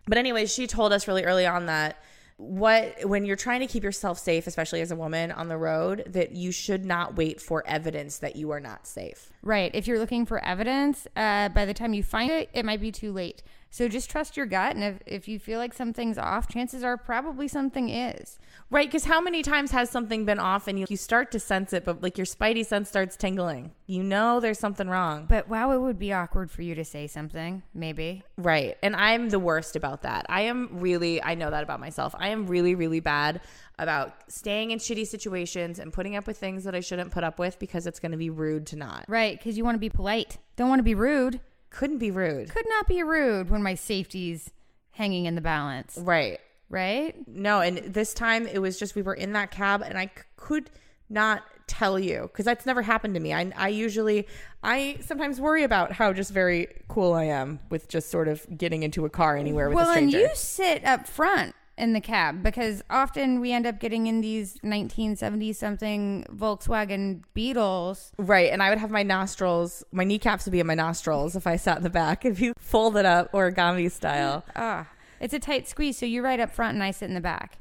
[SPEAKER 1] But anyway, she told us really early on that when you're trying to keep yourself safe, especially as a woman on the road, that you should not wait for evidence that you are not safe.
[SPEAKER 2] Right. If you're looking for evidence, by the time you find it, it might be too late. So just trust your gut. And if you feel like something's off, chances are probably something is.
[SPEAKER 1] Right. Because how many times has something been off and you start to sense it, but like your spidey sense starts tingling? You know there's something wrong.
[SPEAKER 2] But wow, it would be awkward for you to say something, maybe.
[SPEAKER 1] Right. And I'm the worst about that. I know that about myself. I am really, really bad about staying in shitty situations and putting up with things that I shouldn't put up with because it's going to be rude to not.
[SPEAKER 2] Right. Because you want to be polite. Don't want to be rude.
[SPEAKER 1] Couldn't be rude.
[SPEAKER 2] Could not be rude when my safety's hanging in the balance.
[SPEAKER 1] Right.
[SPEAKER 2] Right?
[SPEAKER 1] No, and this time it was just we were in that cab and I could not tell you because that's never happened to me. I sometimes worry about how just very cool I am with just sort of getting into a car anywhere with a stranger.
[SPEAKER 2] Well, and you sit up front in the cab because often we end up getting in these 1970 something Volkswagen Beetles.
[SPEAKER 1] Right. And I would have my kneecaps would be in my nostrils if I sat in the back, if you fold it up origami style.
[SPEAKER 2] It's a tight squeeze. So you're right up front and I sit in the back.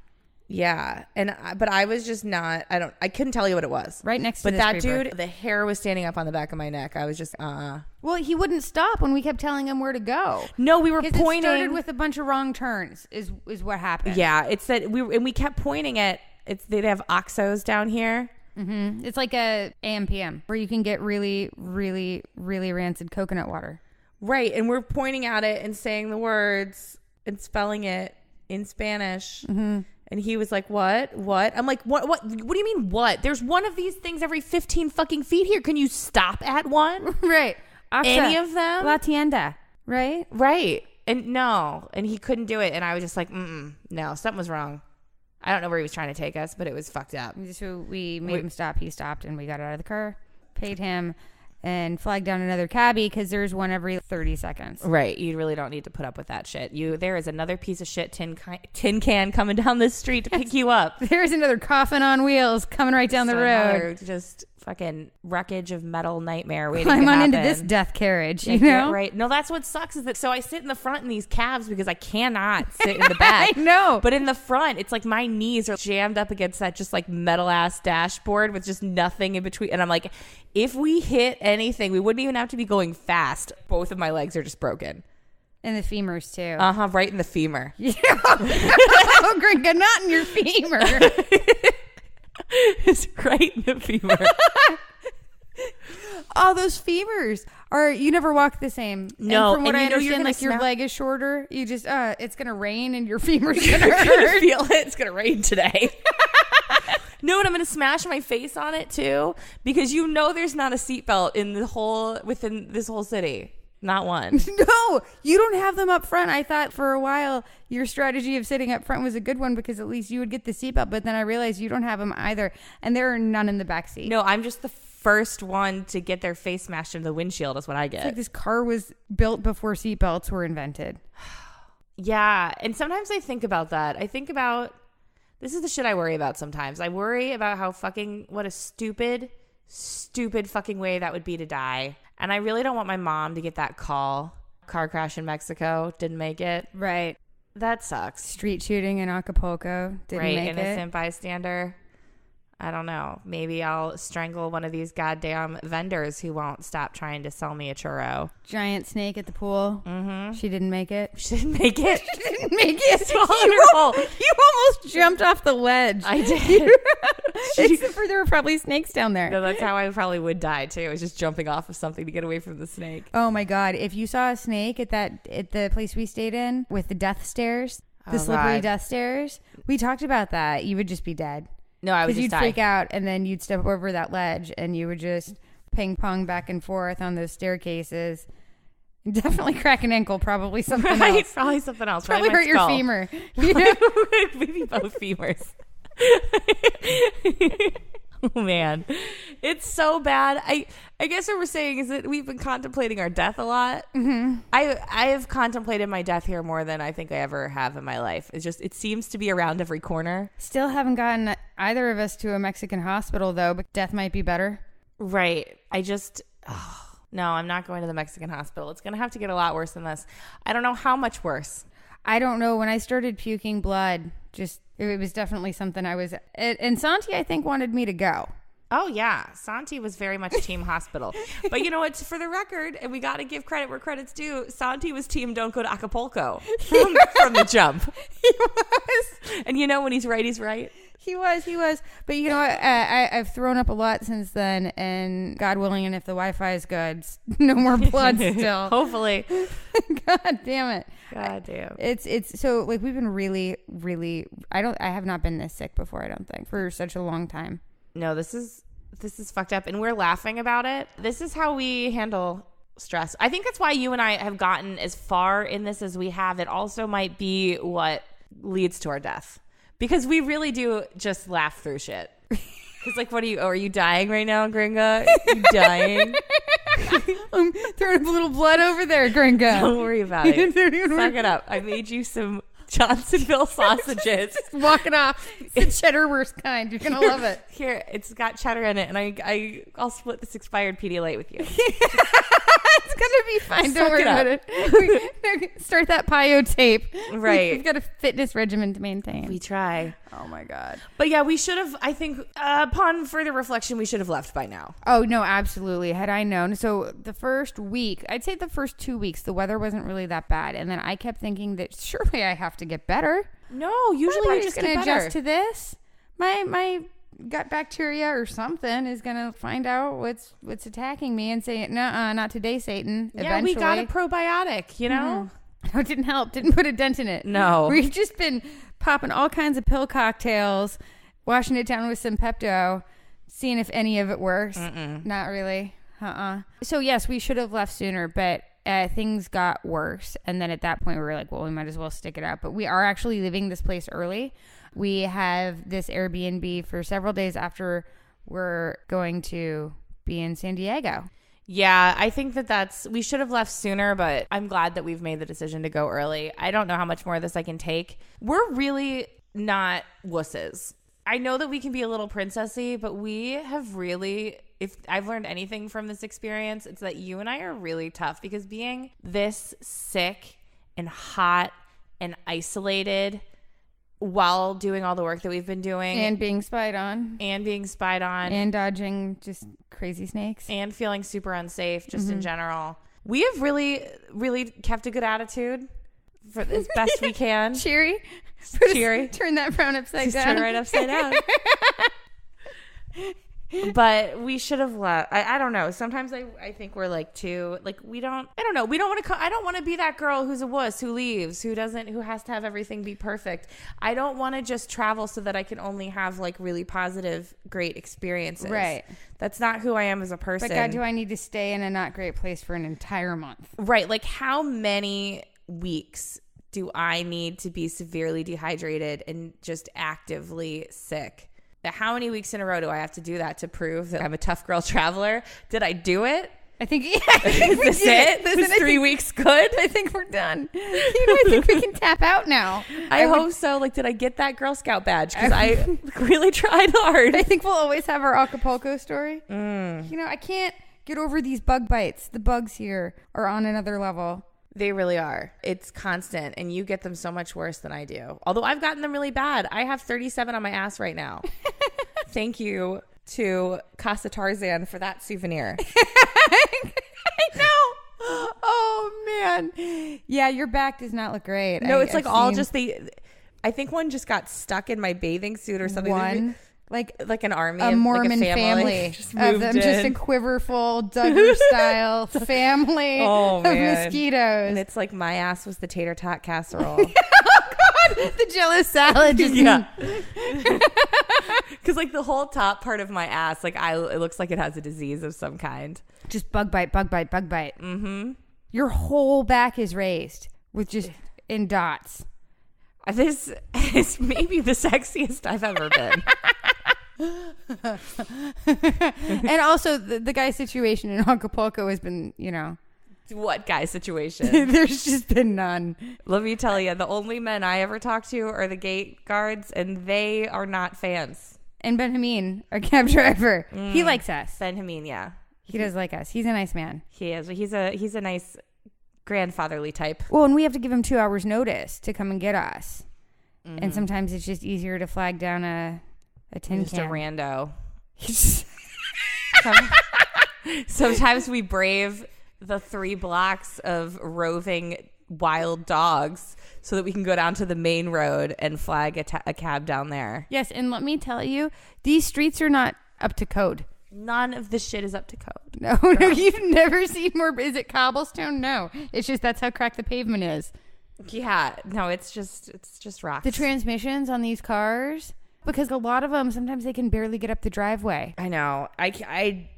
[SPEAKER 1] Yeah. But I was just not, I couldn't tell you what it was.
[SPEAKER 2] Right next to
[SPEAKER 1] But
[SPEAKER 2] this
[SPEAKER 1] that
[SPEAKER 2] creeper.
[SPEAKER 1] dude, the hair was standing up on the back of my neck. I was just,
[SPEAKER 2] Well, he wouldn't stop when we kept telling him where to go.
[SPEAKER 1] No, we were pointing.
[SPEAKER 2] It started with a bunch of wrong turns is what happened.
[SPEAKER 1] Yeah. It's that we kept pointing at, they have OXXOs down here.
[SPEAKER 2] Mm-hmm. It's like a AM/PM where you can get really, really, really rancid coconut water.
[SPEAKER 1] Right. And we're pointing at it and saying the words and spelling it in Spanish. Mm-hmm. And he was like, what? I'm like, what do you mean what? There's one of these things every 15 fucking feet here. Can you stop at one?
[SPEAKER 2] Right.
[SPEAKER 1] Any of them?
[SPEAKER 2] La tienda. Right?
[SPEAKER 1] Right. And no. And he couldn't do it. And I was just like, no, something was wrong. I don't know where he was trying to take us, but it was fucked up.
[SPEAKER 2] So we made him stop. He stopped and we got out of the car, paid him, and flagged down another cabbie because there's one every 30 seconds.
[SPEAKER 1] Right. You really don't need to put up with that shit. There is another piece of shit tin can coming down this street to pick you up.
[SPEAKER 2] There's another coffin on wheels coming right down the road.
[SPEAKER 1] Just fucking wreckage of metal nightmare waiting
[SPEAKER 2] I'm
[SPEAKER 1] to happen.
[SPEAKER 2] into this death carriage, you
[SPEAKER 1] Like,
[SPEAKER 2] know?
[SPEAKER 1] right. No, that's what sucks is that so I sit in the front in these cabs because I cannot sit in the back.
[SPEAKER 2] I know.
[SPEAKER 1] But in the front, it's like my knees are jammed up against that just like metal ass dashboard with just nothing in between. And I'm like, if we hit anything, we wouldn't even have to be going fast. Both of my legs are just broken.
[SPEAKER 2] And the femurs too.
[SPEAKER 1] Right in the femur.
[SPEAKER 2] Yeah. Oh, Gringa, not in your femur.
[SPEAKER 1] It's right in the femur.
[SPEAKER 2] Oh, those femurs are, you never walk the same.
[SPEAKER 1] No,
[SPEAKER 2] And from what
[SPEAKER 1] and
[SPEAKER 2] I
[SPEAKER 1] you know
[SPEAKER 2] understand, like your
[SPEAKER 1] smell-
[SPEAKER 2] leg is shorter. You just, it's going to rain and your femur's going to
[SPEAKER 1] You're gonna
[SPEAKER 2] hurt.
[SPEAKER 1] feel it. It's gonna rain today. No, and I'm gonna smash my face on it too because you know there's not a seatbelt within this whole city. Not one.
[SPEAKER 2] No, you don't have them up front. I thought for a while your strategy of sitting up front was a good one because at least you would get the seatbelt. But then I realized you don't have them either, and there are none in the back seat.
[SPEAKER 1] No, I'm just the first one to get their face smashed into the windshield. Is what I get.
[SPEAKER 2] It's like this car was built before seatbelts were invented.
[SPEAKER 1] Yeah, and sometimes I think about that. I think about this is the shit I worry about sometimes. I worry about how what a stupid fucking way that would be to die. And I really don't want my mom to get that call. Car crash in Mexico, didn't make it.
[SPEAKER 2] Right.
[SPEAKER 1] That sucks.
[SPEAKER 2] Street shooting in Acapulco, didn't
[SPEAKER 1] Right,
[SPEAKER 2] make
[SPEAKER 1] innocent
[SPEAKER 2] it.
[SPEAKER 1] bystander. I don't know. Maybe I'll strangle one of these goddamn vendors who won't stop trying to sell me a churro.
[SPEAKER 2] Giant snake at the pool. Mm-hmm. She didn't make it.
[SPEAKER 1] She didn't make it.
[SPEAKER 2] She didn't make it.
[SPEAKER 1] Swallowed
[SPEAKER 2] You almost jumped off the ledge.
[SPEAKER 1] I did.
[SPEAKER 2] Except for there were probably snakes down there.
[SPEAKER 1] No, that's how I probably would die too. I was just jumping off of something to get away from the snake.
[SPEAKER 2] Oh my God. If you saw a snake at the place we stayed in with the death stairs, the slippery
[SPEAKER 1] God.
[SPEAKER 2] death stairs, we talked about that. You would just be dead.
[SPEAKER 1] No, I would
[SPEAKER 2] Because
[SPEAKER 1] just
[SPEAKER 2] you'd
[SPEAKER 1] die.
[SPEAKER 2] freak out and then you'd step over that ledge and you would just ping pong back and forth on those staircases. Definitely crack an ankle, probably something
[SPEAKER 1] Right,
[SPEAKER 2] else.
[SPEAKER 1] probably something else.
[SPEAKER 2] Probably
[SPEAKER 1] right in my
[SPEAKER 2] hurt your
[SPEAKER 1] skull.
[SPEAKER 2] femur. You know?
[SPEAKER 1] Maybe both femurs. Oh man, it's so bad. I guess what we're saying is that we've been contemplating our death a lot. Mm-hmm. I have contemplated my death here more than I think I ever have in my life. It seems to be around every corner.
[SPEAKER 2] Still haven't gotten either of us to a Mexican hospital though, but death might be better.
[SPEAKER 1] Right. No, I'm not going to the Mexican hospital. It's going to have to get a lot worse than this. I don't know how much worse.
[SPEAKER 2] I don't know. When I started puking blood, it was definitely something I was... And Santi, I think, wanted me to go.
[SPEAKER 1] Oh, yeah. Santi was very much team hospital. But you know what? For the record, and we got to give credit where credit's due, Santi was team don't go to Acapulco from the jump.
[SPEAKER 2] He was.
[SPEAKER 1] And you know when he's right, he's right.
[SPEAKER 2] He was. But you know what? I've thrown up a lot since then, and God willing, and if the Wi-Fi is good, no more blood still.
[SPEAKER 1] Hopefully.
[SPEAKER 2] God damn it.
[SPEAKER 1] God damn.
[SPEAKER 2] It's so like we've been really, really. I have not been this sick before. I don't think for such a long time.
[SPEAKER 1] No, this is fucked up, and we're laughing about it. This is how we handle stress. I think that's why you and I have gotten as far in this as we have. It also might be what leads to our death. Because we really do just laugh through shit. It's like, are you dying right now, Gringa? You dying?
[SPEAKER 2] I'm throwing up a little blood over there, Gringa.
[SPEAKER 1] Don't worry about it. Suck it up. I made you some Johnsonville sausages.
[SPEAKER 2] Walking off. It's the cheddar worst kind. You're going to love it.
[SPEAKER 1] Here, it's got cheddar in it, and I'll split this expired Pedialyte with you.
[SPEAKER 2] It's gonna be fine. Don't worry about it. Start that Pio tape.
[SPEAKER 1] Right.
[SPEAKER 2] We've got a fitness regimen to maintain.
[SPEAKER 1] We try.
[SPEAKER 2] Oh my God.
[SPEAKER 1] But yeah, we should have, I think, upon further reflection, we should have left by now.
[SPEAKER 2] Oh no, absolutely. Had I known. So the first week, I'd say the first 2 weeks, the weather wasn't really that bad. And then I kept thinking that surely I have to get better.
[SPEAKER 1] No, usually
[SPEAKER 2] my
[SPEAKER 1] you
[SPEAKER 2] body's
[SPEAKER 1] just
[SPEAKER 2] gonna
[SPEAKER 1] get better.
[SPEAKER 2] adjust to this. My gut bacteria or something is gonna find out what's attacking me and say, "Nuh-uh, not today, Satan."
[SPEAKER 1] Yeah,
[SPEAKER 2] Eventually.
[SPEAKER 1] we got a probiotic, you know?
[SPEAKER 2] No, it didn't help. Didn't put a dent in it.
[SPEAKER 1] No.
[SPEAKER 2] We've just been popping all kinds of pill cocktails, washing it down with some Pepto, seeing if any of it works. Not really. So yes, we should have left sooner, but things got worse. And then at that point we were like, well, we might as well stick it out. But we are actually leaving this place early. We have this Airbnb for several days after we're going to be in San Diego.
[SPEAKER 1] Yeah, I think we should have left sooner, but I'm glad that we've made the decision to go early. I don't know how much more of this I can take. We're really not wusses. I know that we can be a little princessy, but we have really if I've learned anything from this experience, it's that you and I are really tough, because being this sick and hot and isolated while doing all the work that we've been doing
[SPEAKER 2] and being spied on
[SPEAKER 1] and
[SPEAKER 2] dodging just crazy snakes
[SPEAKER 1] and feeling super unsafe just in general, we have really, really kept a good attitude for as best we can.
[SPEAKER 2] Cheery. Turn that frown upside down.
[SPEAKER 1] Turn it right upside down. But we should have left. I don't know. Sometimes I think we're like too, like, I don't know. We don't want to, I don't want to be that girl who's a wuss, who leaves, who has to have everything be perfect. I don't want to just travel so that I can only have like really positive, great experiences.
[SPEAKER 2] Right.
[SPEAKER 1] That's not who I am as a person.
[SPEAKER 2] But God, do I need to stay in a not great place for an entire month?
[SPEAKER 1] Right. Like, how many weeks do I need to be severely dehydrated and just actively sick? How many weeks in a row do I have to do that to prove that I'm a tough girl traveler? Did I do it?
[SPEAKER 2] I think,
[SPEAKER 1] Is this it? Is 3 weeks good?
[SPEAKER 2] I think we're done. I think we can tap out now.
[SPEAKER 1] I hope so. Like, did I get that Girl Scout badge? Because I really tried hard.
[SPEAKER 2] I think we'll always have our Acapulco story. I can't get over these bug bites. The bugs here are on another level.
[SPEAKER 1] They really are. It's constant, and you get them so much worse than I do. Although I've gotten them really bad. I have 37 on my ass right now. Thank you to Casa Tarzan for that souvenir.
[SPEAKER 2] I know. Oh, man. Yeah, your back does not look great.
[SPEAKER 1] No, it's I think one just got stuck in my bathing suit or something.
[SPEAKER 2] One?
[SPEAKER 1] Like an army,
[SPEAKER 2] a Mormon
[SPEAKER 1] like a
[SPEAKER 2] family
[SPEAKER 1] just
[SPEAKER 2] of them, just a quiverful Duggar style family of mosquitoes.
[SPEAKER 1] And it's like my ass was the tater tot casserole.
[SPEAKER 2] Oh God, the Jello salad.
[SPEAKER 1] Yeah, because like the whole top part of my ass, like it looks like it has a disease of some kind.
[SPEAKER 2] Just bug bite. Mm-hmm. Your whole back is raised with just in dots.
[SPEAKER 1] This is maybe the sexiest I've ever been.
[SPEAKER 2] And also the guy situation in Acapulco has been,
[SPEAKER 1] What guy situation?
[SPEAKER 2] There's just been none.
[SPEAKER 1] Let me tell you, the only men I ever talk to are the gate guards, and they are not fans.
[SPEAKER 2] And Ben Hameen, our cab driver, he likes us.
[SPEAKER 1] Ben Hameen, yeah,
[SPEAKER 2] he does like us. He's a nice man.
[SPEAKER 1] He is. He's a nice grandfatherly type.
[SPEAKER 2] Well, and we have to give him 2 hours notice to come and get us. And sometimes it's just easier to flag down a tin
[SPEAKER 1] just
[SPEAKER 2] can.
[SPEAKER 1] A rando. Sometimes we brave the 3 blocks of roving wild dogs so that we can go down to the main road and flag a cab down there.
[SPEAKER 2] Yes, and let me tell you, these streets are not up to code.
[SPEAKER 1] None of this shit is up to code.
[SPEAKER 2] No, you've never seen more. Is it cobblestone? No, it's just that's how cracked the pavement is.
[SPEAKER 1] Yeah, no, it's just rocks.
[SPEAKER 2] The transmissions on these cars, because a lot of them, sometimes they can barely get up the driveway.
[SPEAKER 1] I know.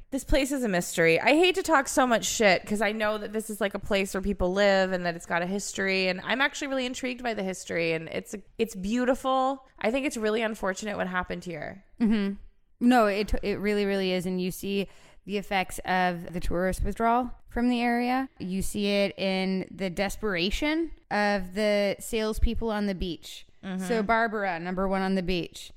[SPEAKER 1] This place is a mystery. I hate to talk so much shit because I know that this is like a place where people live and that it's got a history, and I'm actually really intrigued by the history, and it's beautiful. I think it's really unfortunate what happened here.
[SPEAKER 2] Mm-hmm. No, it really, really is. And you see the effects of the tourist withdrawal from the area. You see it in the desperation of the salespeople on the beach. Mm-hmm. So Barbara, number 1 on the beach.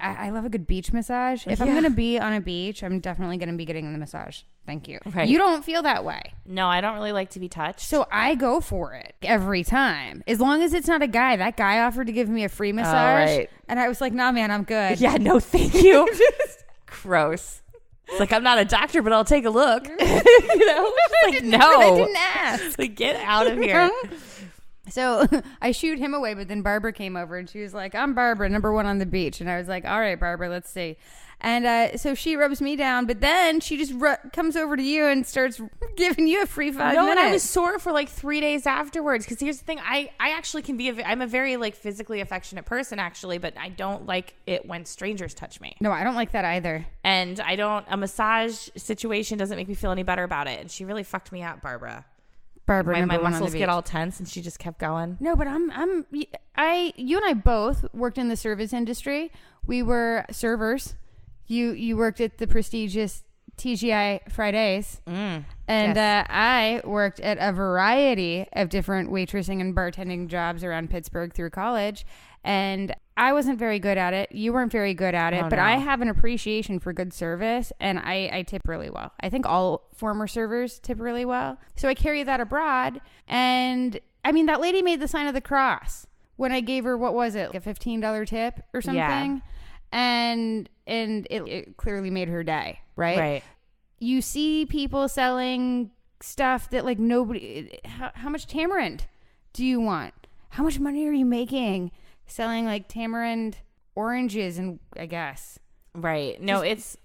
[SPEAKER 2] I love a good beach massage. If I'm going to be on a beach, I'm definitely going to be getting the massage. Thank you.
[SPEAKER 1] Right.
[SPEAKER 2] You don't feel that way.
[SPEAKER 1] No, I don't really like to be touched.
[SPEAKER 2] So I go for it every time. As long as it's not a guy. That guy offered to give me a free massage.
[SPEAKER 1] Right.
[SPEAKER 2] And I was like, nah, man, I'm good.
[SPEAKER 1] Yeah, no, thank you. Gross. It's like, I'm not a doctor, but I'll take a look. Like, no.
[SPEAKER 2] I didn't ask.
[SPEAKER 1] Like, get out of here.
[SPEAKER 2] So I shooed him away, but then Barbara came over and she was like, I'm Barbara, number 1 on the beach. And I was like, all right, Barbara, let's see. And so she rubs me down, but then she just comes over to you and starts giving you a free 5 minutes.
[SPEAKER 1] And I was sore for like 3 days afterwards. Because here's the thing, I actually can be, I'm a very like physically affectionate person actually, but I don't like it when strangers touch me.
[SPEAKER 2] No, I don't like that either.
[SPEAKER 1] And a massage situation doesn't make me feel any better about it. And she really fucked me up, Barbara. My muscles get all tense, and she just kept going.
[SPEAKER 2] No, but you and I both worked in the service industry. We were servers. You worked at the prestigious TGI Fridays, and yes. I worked at a variety of different waitressing and bartending jobs around Pittsburgh through college. And I wasn't very good at it. You weren't very good at it, but I have an appreciation for good service, and I tip really well. I think all former servers tip really well. So I carry that abroad, and I mean, that lady made the sign of the cross when I gave her, what was it, like a $15 tip or something? Yeah. And it clearly made her day, right?
[SPEAKER 1] Right.
[SPEAKER 2] You see people selling stuff that like nobody, how much tamarind do you want? How much money are you making selling like tamarind oranges and I guess.
[SPEAKER 1] Right. No, it's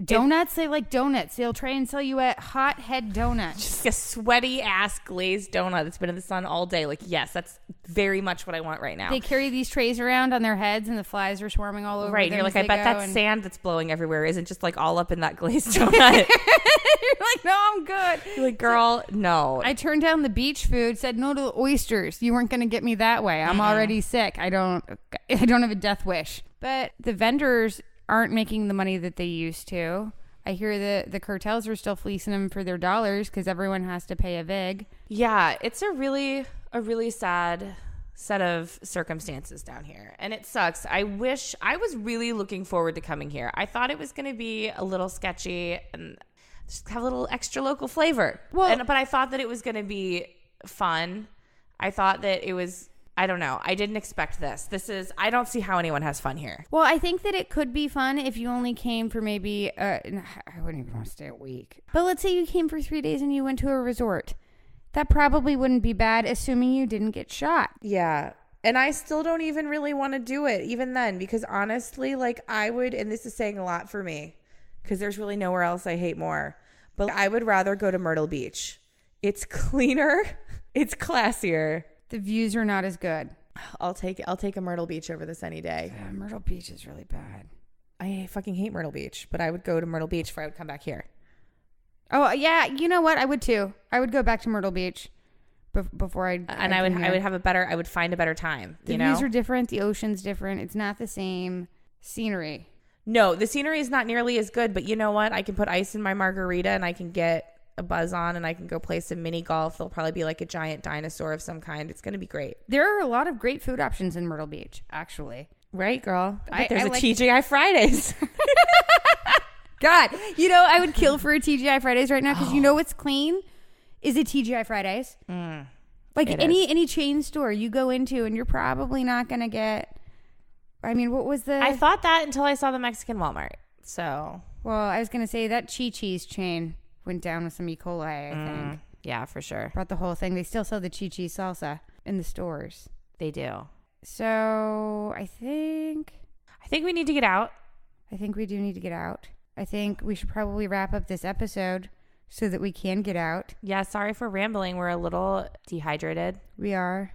[SPEAKER 2] donuts. They like donuts. They'll try and sell you a hot head donut.
[SPEAKER 1] Just a sweaty ass glazed donut that's been in the sun all day. Like, yes, that's very much what I want right now.
[SPEAKER 2] They carry these trays around on their heads and the flies are swarming all over.
[SPEAKER 1] Right.
[SPEAKER 2] Them.
[SPEAKER 1] You're like, I bet that sand that's blowing everywhere isn't just like all up in that glazed donut.
[SPEAKER 2] You're like, no, I'm good.
[SPEAKER 1] You're like, girl, no.
[SPEAKER 2] I turned down the beach food, said no to the oysters. You weren't going to get me that way. I'm already sick. I don't have a death wish. But the vendors aren't making the money that they used to. I hear the cartels are still fleecing them for their dollars because everyone has to pay a vig.
[SPEAKER 1] Yeah, it's a really sad set of circumstances down here, and it sucks. I wish I was really looking forward to coming here. I thought it was going to be a little sketchy and just have a little extra local flavor. Well, but I thought that it was going to be fun. I thought that it was. I don't know. I didn't expect this. I don't see how anyone has fun here.
[SPEAKER 2] Well, I think that it could be fun if you only came for maybe, I wouldn't even want to stay a week. But let's say you came for 3 days and you went to a resort. That probably wouldn't be bad, assuming you didn't get shot.
[SPEAKER 1] Yeah. And I still don't even really want to do it, even then, because honestly, like I would, and this is saying a lot for me, because there's really nowhere else I hate more, but I would rather go to Myrtle Beach. It's cleaner. It's classier.
[SPEAKER 2] The views are not as good.
[SPEAKER 1] I'll take a Myrtle Beach over this any day.
[SPEAKER 2] Yeah, Myrtle Beach is really bad.
[SPEAKER 1] I fucking hate Myrtle Beach, but I would go to Myrtle Beach before I would come back here.
[SPEAKER 2] Oh yeah, you know what? I would too. I would go back to Myrtle Beach before I.
[SPEAKER 1] And I would find a better time.
[SPEAKER 2] The views are different. The ocean's different. It's not the same scenery.
[SPEAKER 1] No, the scenery is not nearly as good. But you know what? I can put ice in my margarita, and I can get a buzz on, and I can go play some mini golf. There'll probably be like a giant dinosaur of some kind. It's going to be great.
[SPEAKER 2] There are a lot of great food options in Myrtle Beach, actually.
[SPEAKER 1] Right, girl? There's a TGI Fridays.
[SPEAKER 2] God, I would kill for a TGI Fridays right now because you know what's clean is a TGI Fridays. Like any chain store you go into, and you're probably not going to get. I mean, what was the?
[SPEAKER 1] I thought that until I saw the Mexican Walmart. So,
[SPEAKER 2] well, I was going to say that Chi-Chi's chain went down with some E. coli, I think.
[SPEAKER 1] Yeah, for sure.
[SPEAKER 2] Brought the whole thing. They still sell the Chi-Chi salsa in the stores.
[SPEAKER 1] They do.
[SPEAKER 2] So I think
[SPEAKER 1] we need to get out.
[SPEAKER 2] I think we do need to get out. I think we should probably wrap up this episode so that we can get out.
[SPEAKER 1] Yeah, sorry for rambling. We're a little dehydrated.
[SPEAKER 2] We are.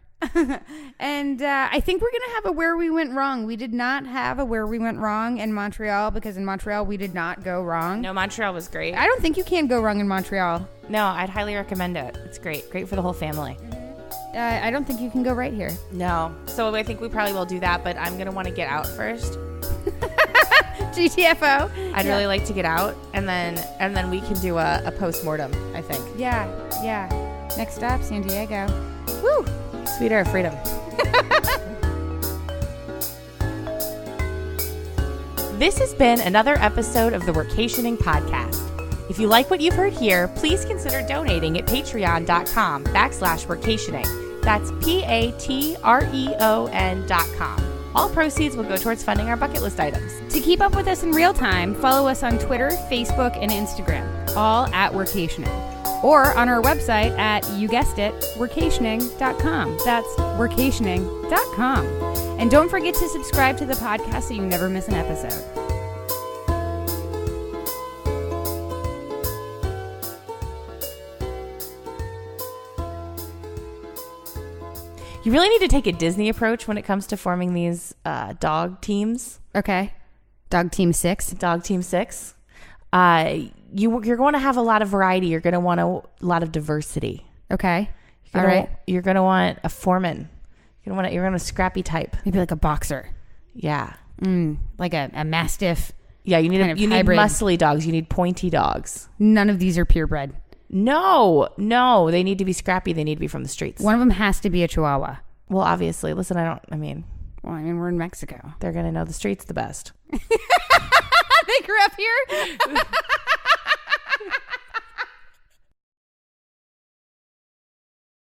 [SPEAKER 2] And I think we're going to have a where we went wrong. We did not have a where we went wrong in Montreal because in Montreal we did not go wrong.
[SPEAKER 1] No, Montreal was great.
[SPEAKER 2] I don't think you can go wrong in Montreal.
[SPEAKER 1] No, I'd highly recommend it. It's great. Great for the whole family.
[SPEAKER 2] I don't think you can go right here.
[SPEAKER 1] No. So I think we probably will do that, but I'm going to want to get out first.
[SPEAKER 2] GTFO.
[SPEAKER 1] I'd really like to get out, and then we can do a post-mortem, I think.
[SPEAKER 2] Yeah. Next stop, San Diego.
[SPEAKER 1] Woo! Sweet air of freedom. This has been another episode of the Workationing Podcast. If you like what you've heard here, please consider donating at patreon.com/workationing. That's patreon.com. All proceeds will go towards funding our bucket list items.
[SPEAKER 2] To keep up with us in real time, follow us on Twitter, Facebook, and Instagram, all at Workationing. Or on our website at, you guessed it, workationing.com. That's workationing.com. And don't forget to subscribe to the podcast so you never miss an episode.
[SPEAKER 1] You really need to take a Disney approach when it comes to forming these dog teams.
[SPEAKER 2] Okay. Dog Team 6.
[SPEAKER 1] Dog Team 6. You're going to have a lot of variety. You're going to want a lot of diversity.
[SPEAKER 2] Okay. All right.
[SPEAKER 1] You're going to want a foreman. You're going to want a scrappy type.
[SPEAKER 2] Maybe like a boxer.
[SPEAKER 1] Yeah.
[SPEAKER 2] Like a mastiff.
[SPEAKER 1] Yeah, you need muscly dogs. You need pointy dogs.
[SPEAKER 2] None of these are purebred.
[SPEAKER 1] No, they need to be scrappy. They need to be from the streets.
[SPEAKER 2] One of them has to be a Chihuahua.
[SPEAKER 1] Well, obviously. Listen,
[SPEAKER 2] Well, Well, I mean, we're in Mexico.
[SPEAKER 1] They're going to know the streets the best.
[SPEAKER 2] They grew up here.